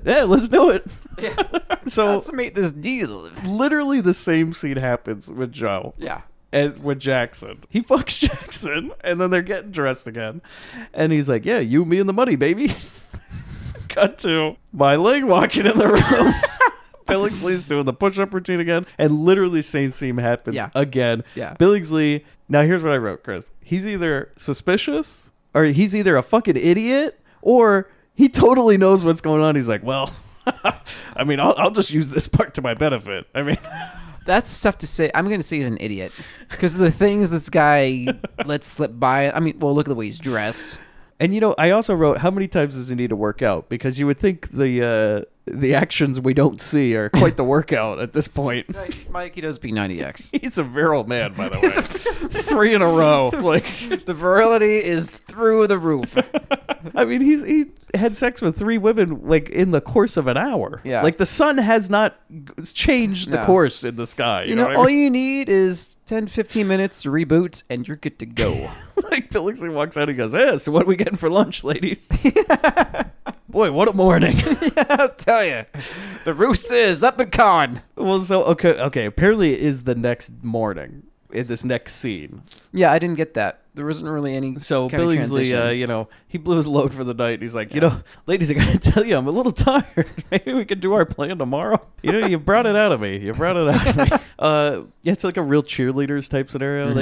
yeah, let's do it. Yeah. So let's make this deal. Literally the same scene happens with Joe. Yeah. As with Jackson. He fucks Jackson, and then they're getting dressed again. And he's like, yeah, you, me, and the money, baby. Cut to my leg walking in the room. Billingsley's doing the push-up routine again, and literally same scene happens again. Yeah. Billingsley, now here's what I wrote, Chris. He's either suspicious, or he's either a fucking idiot, or he totally knows what's going on. He's like, well, I mean, I'll just use this part to my benefit. I mean... That's tough to say. I'm going to say he's an idiot. Because of the things this guy lets slip by. I mean, well, look at the way he's dressed. And, I also wrote, how many times does he need to work out? Because you would think the actions we don't see are quite the workout at this point. Mike, he does P90X. He's a virile man, by the way. 3 in a row. Like the virility is through the roof. I mean, he had sex with 3 women, like, in the course of an hour. Yeah. Like, the sun has not changed the course in the sky. You know what I all mean? you need is 10, 15 minutes to reboot, and you're good to go. Like, Billingsley walks out and he goes, so what are we getting for lunch, ladies? Boy, what a morning. Yeah, I'll tell you. The rooster is up and cawing. Well, so, okay. Apparently it is the next morning in this next scene. Yeah, I didn't get that. There wasn't really any So kind of Billingsley, transition. he blew his load for the night. And he's like, ladies, I got to tell you, I'm a little tired. Maybe we could do our plan tomorrow. You brought it out of me. Yeah, it's like a real cheerleaders type scenario.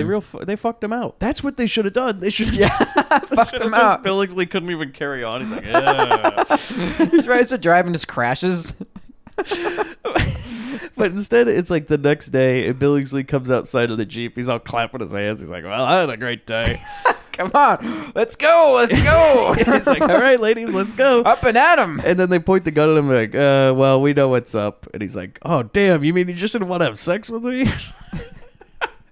They fucked him out. That's what they should have done. They should have fucked him out. Billingsley couldn't even carry on. He's like, yeah. He tries to drive and just crashes. But instead, it's like the next day, and Billingsley comes outside of the Jeep. He's all clapping his hands. He's like, well, I had a great day. Come on, let's go. He's like, all right, ladies, let's go. Up and at him. And then they point the gun at him like, well, we know what's up. And he's like, oh, damn, you mean you just didn't want to have sex with me?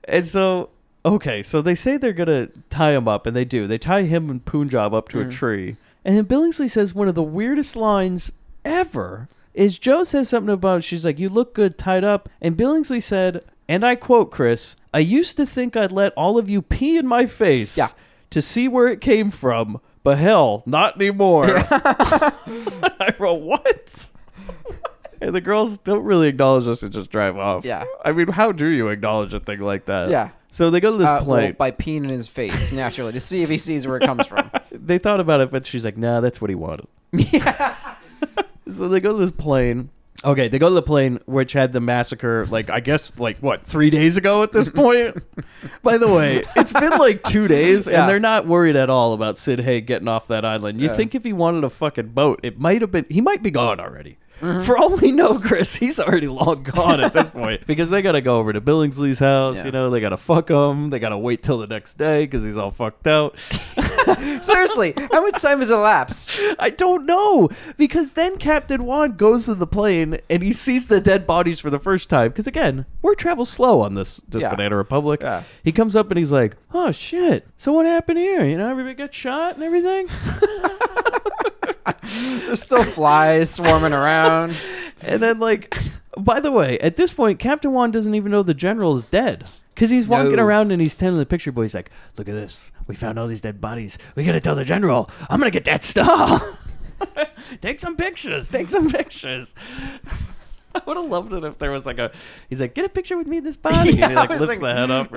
And so, okay, so they say they're going to tie him up, and they do. They tie him and Punjab up to a tree. And then Billingsley says one of the weirdest lines ever is Joe says something about, she's like, you look good tied up. And Billingsley said, and I quote, Chris, I used to think I'd let all of you pee in my face to see where it came from, but hell, not anymore. I wrote, what? And the girls don't really acknowledge us and just drive off. Yeah. I mean, how do you acknowledge a thing like that? Yeah. So they go to this plane. Well, by peeing in his face, naturally, to see if he sees where it comes from. They thought about it, but she's like, nah, that's what he wanted. Yeah. So they go to this plane. Okay, they go to the plane, which had the massacre, like, I guess, like, what, 3 days ago at this point? By the way, it's been like 2 days, and they're not worried at all about Sid Haig getting off that island. You think if he wanted a fucking boat, he might be gone already. For all we know, Chris, he's already long gone at this point because they got to go over to Billingsley's house. They got to fuck him. They got to wait till the next day because he's all fucked out. Seriously, how much time has elapsed? I don't know, because then Captain Juan goes to the plane and he sees the dead bodies for the first time. Because again, we're travel slow on this Banana Republic. Yeah. He comes up and he's like, "Oh shit! So what happened here? Everybody got shot and everything." There's still flies swarming around. And then, like, by the way, at this point, Captain Juan doesn't even know the general is dead. Because he's walking around and he's telling the picture boy, he's like, look at this. We found all these dead bodies. We got to tell the general. I'm going to get that star. Take some pictures. I would have loved it if there was like he's like, get a picture with me in this body. And he like lifts the head up.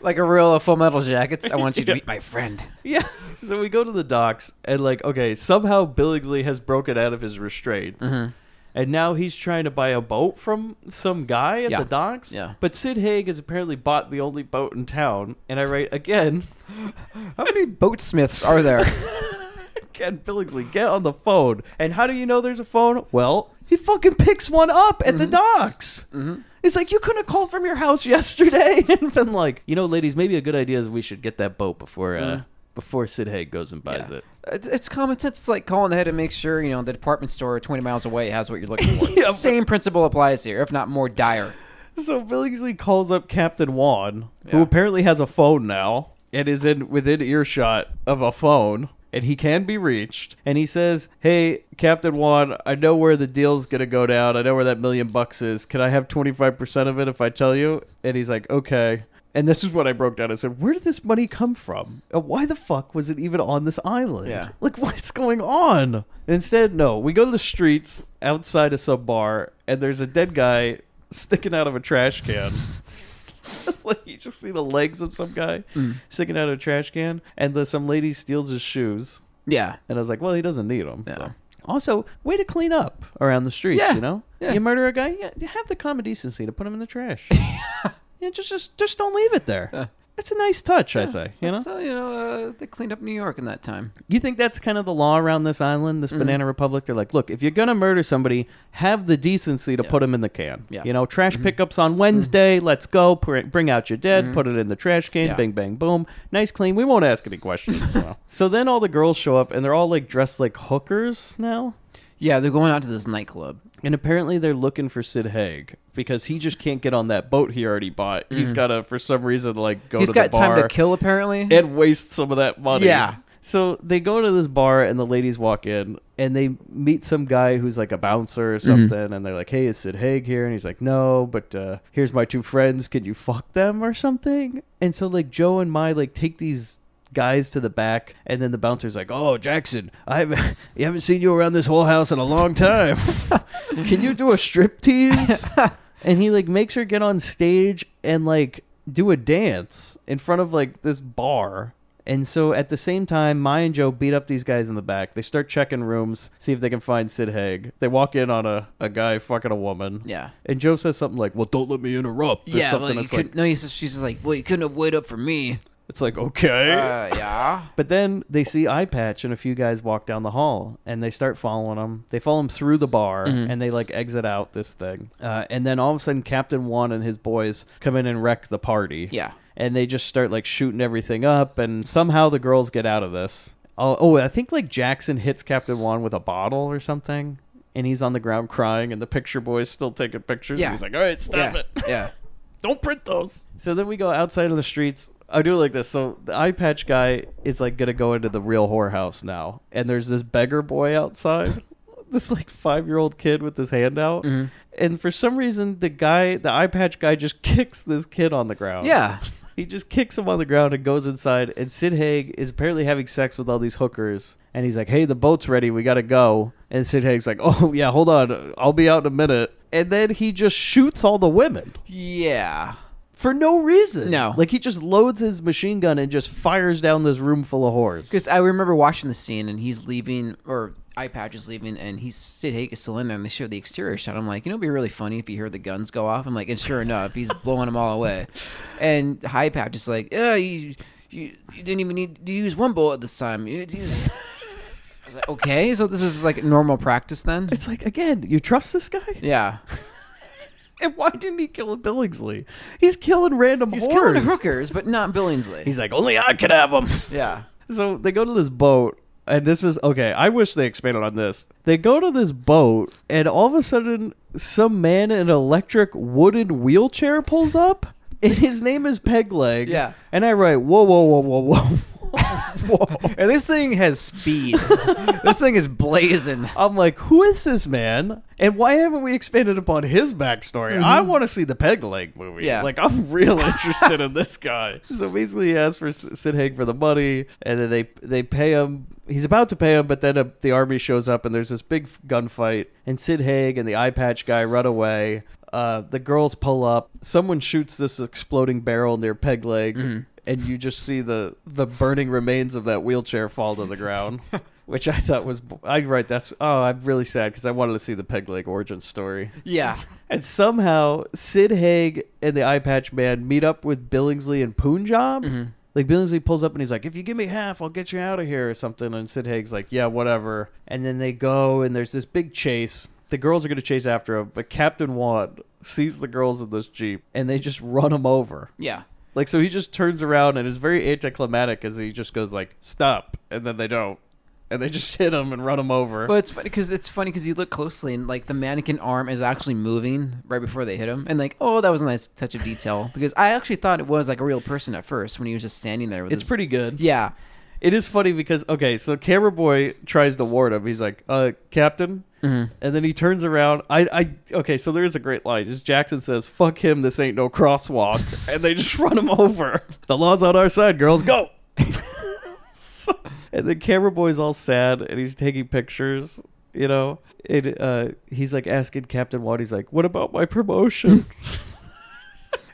Like a real Full Metal Jackets. I want you to meet my friend. Yeah. So we go to the docks and like, okay, somehow Billingsley has broken out of his restraints. And now he's trying to buy a boat from some guy at the docks. Yeah. But Sid Haig has apparently bought the only boat in town. And I write, again, how many boatsmiths are there? Again, Billingsley, get on the phone. And how do you know there's a phone? Well, he fucking picks one up at the docks. It's like, you couldn't have called from your house yesterday and been like, ladies, maybe a good idea is we should get that boat before Sid Haig goes and buys it. It's common sense. It's like calling ahead to make sure, the department store 20 miles away has what you're looking for. Same principle applies here, if not more dire. So Billingsley calls up Captain Juan, who apparently has a phone now and is within earshot of a phone. And he can be reached. And he says, hey, Captain Juan, I know where the deal's going to go down. I know where that $1 million is. Can I have 25% of it if I tell you? And he's like, okay. And this is what I broke down. I said, where did this money come from? Why the fuck was it even on this island? Yeah. Like, what's going on? Instead, no. We go to the streets outside of some bar, and there's a dead guy sticking out of a trash can. Like, you just see the legs of some guy sticking out of a trash can, and some lady steals his shoes. Yeah. And I was like, well, he doesn't need them. Yeah. So. Also, way to clean up around the streets, Yeah. You murder a guy, you have the common decency to put him in the trash. Just don't leave it there. It's a nice touch, I say. They cleaned up New York in that time. You think that's kind of the law around this island, this Banana Republic? They're like, look, if you're going to murder somebody, have the decency to put them in the can. Yeah. Trash pickups on Wednesday, let's go. Bring out your dead, put it in the trash can, bing, bang, boom. Nice, clean. We won't ask any questions. So then all the girls show up, and they're all like dressed like hookers now. Yeah, they're going out to this nightclub. And apparently they're looking for Sid Haig because he just can't get on that boat he already bought. He's got to, for some reason, go to the bar. He's got time to kill, apparently. And waste some of that money. Yeah. So they go to this bar and the ladies walk in and they meet some guy who's like a bouncer or something. And they're like, hey, is Sid Haig here? And he's like, no, but here's my two friends. Can you fuck them or something? And so Joe and Mai take these guys to the back, and then the bouncer's like, "Oh, Jackson, you haven't seen you around this whole house in a long time. Can you do a strip tease?" And he like makes her get on stage and like do a dance in front of like this bar. And so at the same time, Maya and Joe beat up these guys in the back. They start checking rooms, see if they can find Sid Haig. They walk in on a guy fucking a woman. Yeah. And Joe says something like, "Well, don't let me interrupt." Or something that's like, no, she's like, "Well, you couldn't have waited up for me." it's like, okay. Yeah. But then they see Eye Patch and a few guys walk down the hall, and they start following him. They follow him through the bar, and they like exit out this thing. And then all of a sudden, Captain One and his boys come in and wreck the party. Yeah. And they just start like shooting everything up, and somehow the girls get out of this. Oh, I think like Jackson hits Captain One with a bottle or something, and he's on the ground crying, and the picture boy's still taking pictures. Yeah. And he's like, "All right, stop it. Yeah. Don't print those." So then we go outside of the streets. I do it like this. So the Eye Patch guy is like going to go into the real whorehouse now. And there's this beggar boy outside. This like 5-year-old kid with his hand out. And for some reason, the Eye Patch guy just kicks this kid on the ground. Yeah. He just kicks him on the ground and goes inside. And Sid Haig is apparently having sex with all these hookers. And he's like, "Hey, the boat's ready. We got to go." And Sid Haig's like, "Oh, yeah, hold on. I'll be out in a minute." And then he just shoots all the women. Yeah. For no reason. No. Like, he just loads his machine gun and just fires down this room full of whores. Because I remember watching the scene, and he's leaving, or Eye Patch is leaving, and Sid Haig is still in there, and they show the exterior shot. I'm like, it'd be really funny if you heard the guns go off. I'm like, and sure enough, he's blowing them all away. And Eye Patch is like, "Yeah, you didn't even need to use one bullet this time. You had to use..." I was like, okay, so this is like normal practice then? It's like, again, you trust this guy? Yeah. And why didn't he kill Billingsley? He's killing random He's whores. killing hookers, but not Billingsley. He's like, only I could have them. Yeah. So they go to this boat, and this is, okay, I wish they expanded on this. They go to this boat, and all of a sudden, some man in an electric wooden wheelchair pulls up, and his name is Pegleg. Yeah. And I write, whoa, whoa, whoa, whoa, whoa. Whoa. And this thing has speed. This thing is blazing. I'm like, who is this man? And why haven't we expanded upon his backstory? I want to see the Peg Leg movie. Yeah. Like, I'm real interested in this guy. So basically, he asks for Sid Haig for the money, and then they pay him. He's about to pay him, but then the army shows up, and there's this big gunfight, and Sid Haig and the Eye Patch guy run away. The girls pull up. Someone shoots this exploding barrel near Peg Leg, and you just see the burning remains of that wheelchair fall to the ground, which I thought was... I'm really sad because I wanted to see the Peg Leg origin story. Yeah. And somehow, Sid Haig and the Eye Patch Man meet up with Billingsley and Punjab. Like, Billingsley pulls up and he's like, "If you give me half, I'll get you out of here," or something. And Sid Haig's like, "Yeah, whatever." And then they go, and there's this big chase. The girls are going to chase after him, but Captain Wad sees the girls in this Jeep, and they just run him over. Yeah. Like, so he just turns around, and it's very anticlimactic as he just goes like, "Stop," and then they don't. And they just hit him and run him over. Well, it's funny because you look closely, and like the mannequin arm is actually moving right before they hit him, and like, oh, that was a nice touch of detail because I actually thought it was like a real person at first when he was just standing there with It's pretty good. Yeah. It is funny because, okay, so Camera Boy tries to ward him. He's like, "Captain?" And then he turns around. Okay, so there's a great line. Just Jackson says, "Fuck him, this ain't no crosswalk." And they just run him over. "The law's on our side, girls. Go!" And then Camera Boy's all sad, and he's taking pictures, you know? He's like asking Captain Watt, he's like, "What about my promotion?"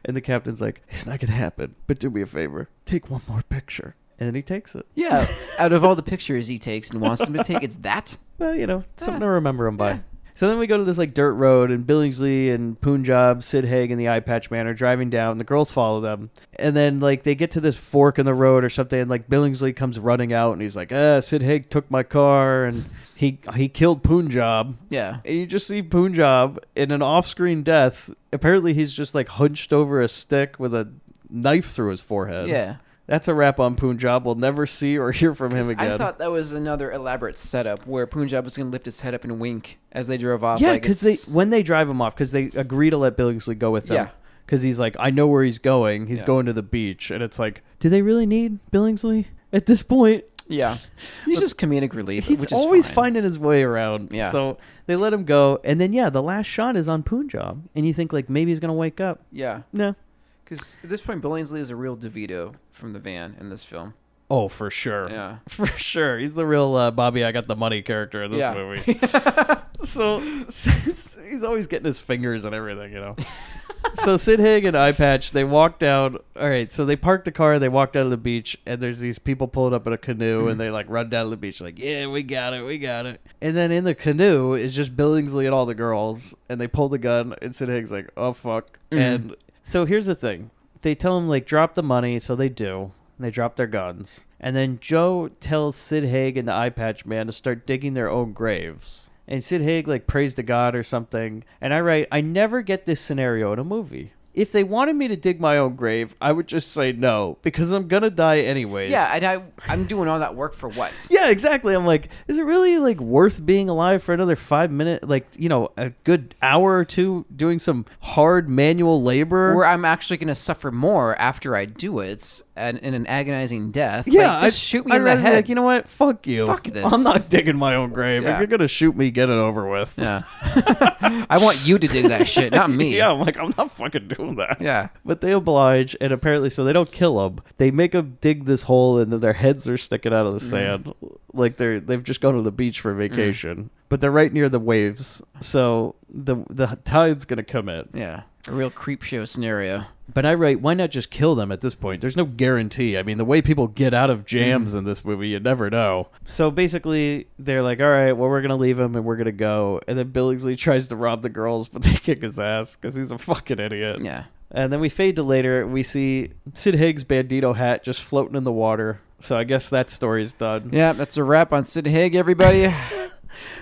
And the captain's like, "It's not going to happen, but do me a favor. Take one more picture." And then he takes it. Yeah. Out of all the pictures he takes and wants them to take, it's that. Well, something to remember him by. So then we go to this like dirt road, and Billingsley and Punjab, Sid Haig, and the Eye Patch Man are driving down. The girls follow them, and then like they get to this fork in the road or something, and like Billingsley comes running out, and he's like, "Sid Haig took my car, and he killed Punjab." Yeah. And you just see Punjab in an off-screen death. Apparently, he's just like hunched over a stick with a knife through his forehead. Yeah. That's a wrap on Punjab. We'll never see or hear from him again. I thought that was another elaborate setup where Punjab was going to lift his head up and wink as they drove off. Yeah, because when they drive him off, because they agree to let Billingsley go with them. Yeah. Because he's like, "I know where he's going. He's going to the beach." And it's like, do they really need Billingsley at this point? Yeah. He's just comedic relief, He's which is always fine. finding his way around. Yeah. So they let him go. And then, the last shot is on Punjab. And you think, like, maybe he's going to wake up. Yeah. No. Because at this point, Billingsley is a real DeVito from the van in this film. Oh, for sure. Yeah. For sure. He's the real Bobby I got the money character in this movie. So he's always getting his fingers and everything, you know. So Sid Haig and Eye Patch, they walked out. All right, so they parked the car, they walked out of the beach, and there's these people pulling up in a canoe, and they like run down to the beach like, yeah, we got it. And then in the canoe is just Billingsley and all the girls, and they pull the gun, and Sid Haig's like, oh, fuck. And so here's the thing. They tell him, like, drop the money, so they do. And they drop their guns. And then Joe tells Sid Haig and the Eye Patch Man to start digging their own graves. And Sid Haig, like, prays to God or something. And I write, I never get this scenario in a movie. If they wanted me to dig my own grave, I would just say no, because I'm going to die anyways. Yeah, and I'm doing all that work for what? Yeah, exactly. I'm like, is it really, like, worth being alive for another 5 minutes? Like, you know, a good hour or two doing some hard manual labor? Where I'm actually going to suffer more after I do it and in an agonizing death. Yeah, like, just shoot me in the rather be head. like, you know what? Fuck you. Fuck this. I'm not digging my own grave. Yeah. If you're going to shoot me, get it over with. Yeah. I want you to dig that shit, not me. Yeah, I'm like, I'm not fucking doing that. Yeah. But they oblige, and apparently, so they don't kill them. They make them dig this hole, and then their heads are sticking out of the sand, like they've just gone to the beach for vacation. But they're right near the waves, so the tide's gonna come in. Yeah. A real creep show scenario. But I write, why not just kill them at this point? There's no guarantee. I mean, the way people get out of jams in this movie, you never know. So basically, they're like, all right, well, we're going to leave him and we're going to go. And then Billingsley tries to rob the girls, but they kick his ass because he's a fucking idiot. Yeah. And then we fade to later. We see Sid Haig's Bandito hat just floating in the water. So I guess that story's done. Yeah, that's a wrap on Sid Haig, everybody.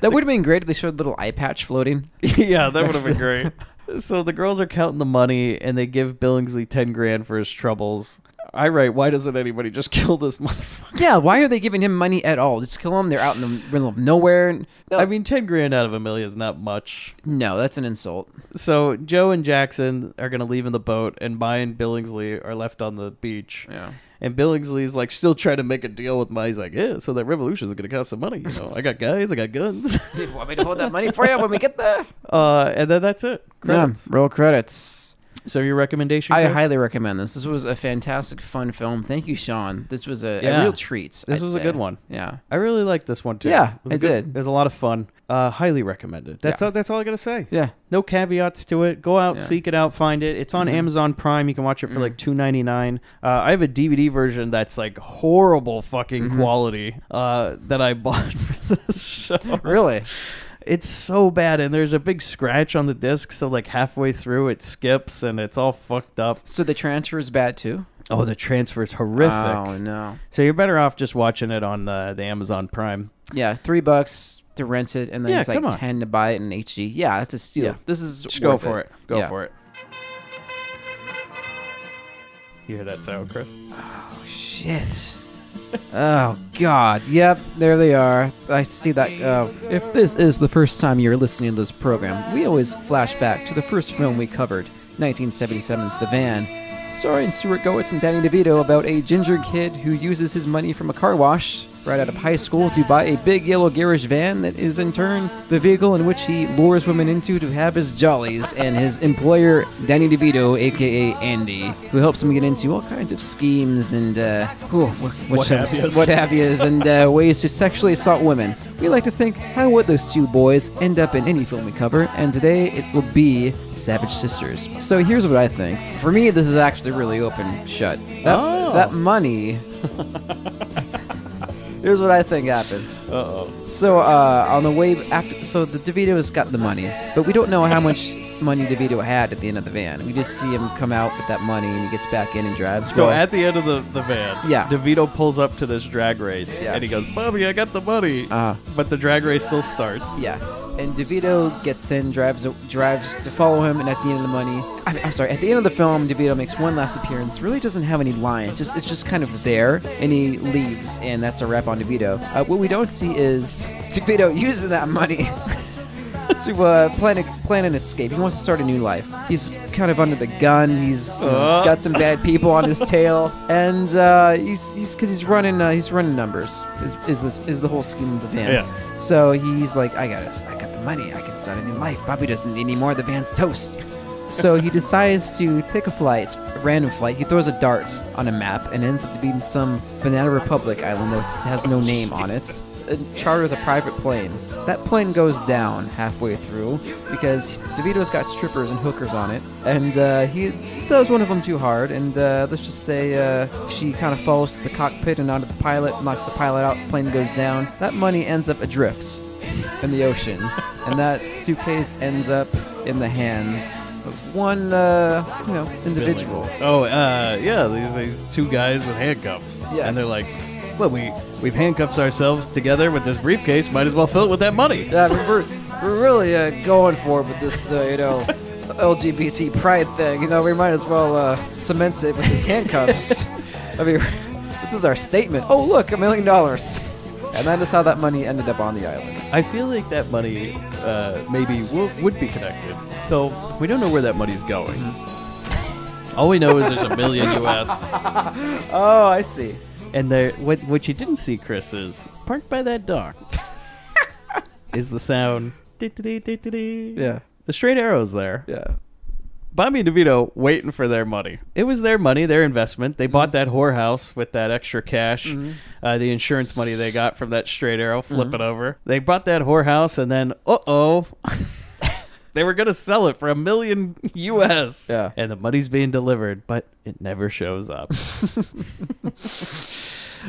That would have been great if they showed a little eye patch floating. Yeah, that would have been great. So the girls are counting the money, and they give Billingsley $10,000 for his troubles. I write, why doesn't anybody just kill this motherfucker? Yeah, why are they giving him money at all? Just kill him? They're out in the middle of nowhere. No. I mean, $10,000 out of $1 million is not much. No, that's an insult. So Joe and Jackson are going to leave in the boat, and Maya and Billingsley are left on the beach. Yeah. And Billingsley's like still trying to make a deal with Maya. He's like, yeah, so that revolution is going to cost some money. You know, I got guys, I got guns. You want me to hold that money for you when we get there? And then that's it. Credits. Yeah, roll credits. So your recommendation, I Chris? highly recommend this. This was a fantastic, fun film. Thank you, Sean. This was a real treat. This was a good one. Yeah. I really liked this one, too. Yeah, it was I good. did. It was a lot of fun. Highly recommended. That's all I got to say. Yeah. No caveats to it. Go out, Yeah. seek it out, find it. It's on Amazon Prime. You can watch it for like $2.99. I have a DVD version that's like horrible fucking quality that I bought for this show. Really? It's so bad, and there's a big scratch on the disc, so like halfway through it skips, and it's all fucked up. So the transfer is bad too? Oh, the transfer is horrific. Oh, no. So you're better off just watching it on the Amazon Prime. Yeah, $3 to rent it, and then it's like come on. $10 to buy it in HD. Yeah, that's a steal. Yeah. This is Just go worth for it. Go Yeah. for it. You hear that sound, Chris? Shit. Oh, God. Yep, there they are. I see that. If this is the first time you're listening to this program, we always flash back to the first film we covered, 1977's The Van, starring Stuart Goetz and Danny DeVito, about a ginger kid who uses his money from a car wash right out of high school to buy a big yellow garage van that is in turn the vehicle in which he lures women into to have his jollies, and his employer, Danny DeVito, aka Andy, who helps him get into all kinds of schemes and what have yous and ways to sexually assault women. We like to think, how would those two boys end up in any film we cover? And today it will be Savage Sisters. So here's what I think. For me, this is actually really open shut. That money. Here's what I think happened. So on the way after, so the DeVito's got the money, but we don't know how much money DeVito had at the end of the van. We just see him come out with that money, and he gets back in and drives. So at the end of the van, Yeah. DeVito pulls up to this drag race, Yeah. and he goes, Bobby, I got the money. But the drag race still starts. Yeah. And DeVito gets in, drives to follow him, and at the end of the money, I'm sorry, at the end of the film, DeVito makes one last appearance. Really doesn't have any lines. It's just kind of there, and he leaves, and that's a wrap on DeVito. What we don't see is DeVito using that money to plan an escape. He wants to start a new life. He's kind of under the gun. He's got some bad people on his tail, and he's running numbers. Is the whole scheme of the van? Yeah. So he's like, I got the money. I can start a new life. Bobby doesn't need any more. The van's toast. So he decides to take a random flight. He throws a dart on a map and ends up being some Banana Republic island that has no name on it. And charters a private plane. That plane goes down halfway through because DeVito's got strippers and hookers on it, and he throws one of them too hard, and let's just say she kind of falls to the cockpit and onto the pilot, knocks the pilot out, plane goes down. That money ends up adrift in the ocean, and that suitcase ends up in the hands of one, individual. Oh, yeah, these two guys with handcuffs. Yes. And they're like, well, we've handcuffed ourselves together with this briefcase. Might as well fill it with that money. Yeah, we're really going for it with this, LGBT pride thing. We might as well cement it with these handcuffs. I mean, this is our statement. Oh, look, $1 million. And that is how that money ended up on the island. I feel like that money maybe would be connected. So we don't know where that money's going. All we know is there's $1 million US. Oh, I see. And what you didn't see, Chris, is parked by that dock is the sound. Yeah. The straight arrows there. Yeah. Bobby and DeVito waiting for their money. It was their money, their investment. They bought that whorehouse with that extra cash, the insurance money they got from that straight arrow, flip it over. They bought that whorehouse, and then, they were going to sell it for $1 million US. Yeah. And the money's being delivered, but it never shows up.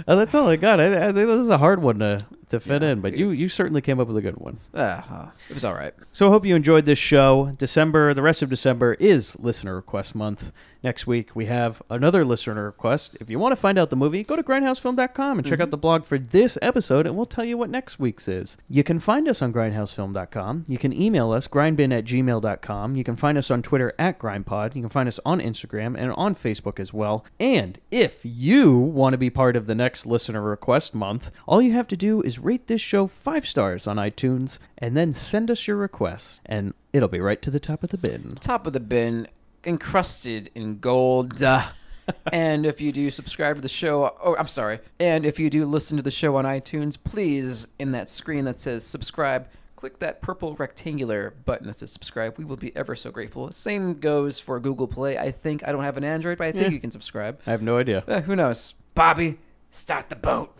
That's all I got. I think this is a hard one to fit in, but you certainly came up with a good one. It was all right. So I hope you enjoyed this show. The rest of December is Listener Request Month. Next week, we have another listener request. If you want to find out the movie, go to grindhousefilm.com and check out the blog for this episode, and we'll tell you what next week's is. You can find us on grindhousefilm.com. You can email us, grindbin@gmail.com. You can find us on Twitter @grindpod. You can find us on Instagram and on Facebook as well. And if you want to be part of the next listener request month, all you have to do is rate this show 5 stars on iTunes and then send us your request, and it'll be right to the top of the bin. Top of the bin, encrusted in gold. And if you do subscribe to the show, and if you do listen to the show on iTunes, please, in that screen that says subscribe, click that purple rectangular button that says subscribe. We will be ever so grateful. Same goes for Google Play. I think I don't have an Android, but I think you can subscribe. I have no idea. Who knows? Bobby, start the boat.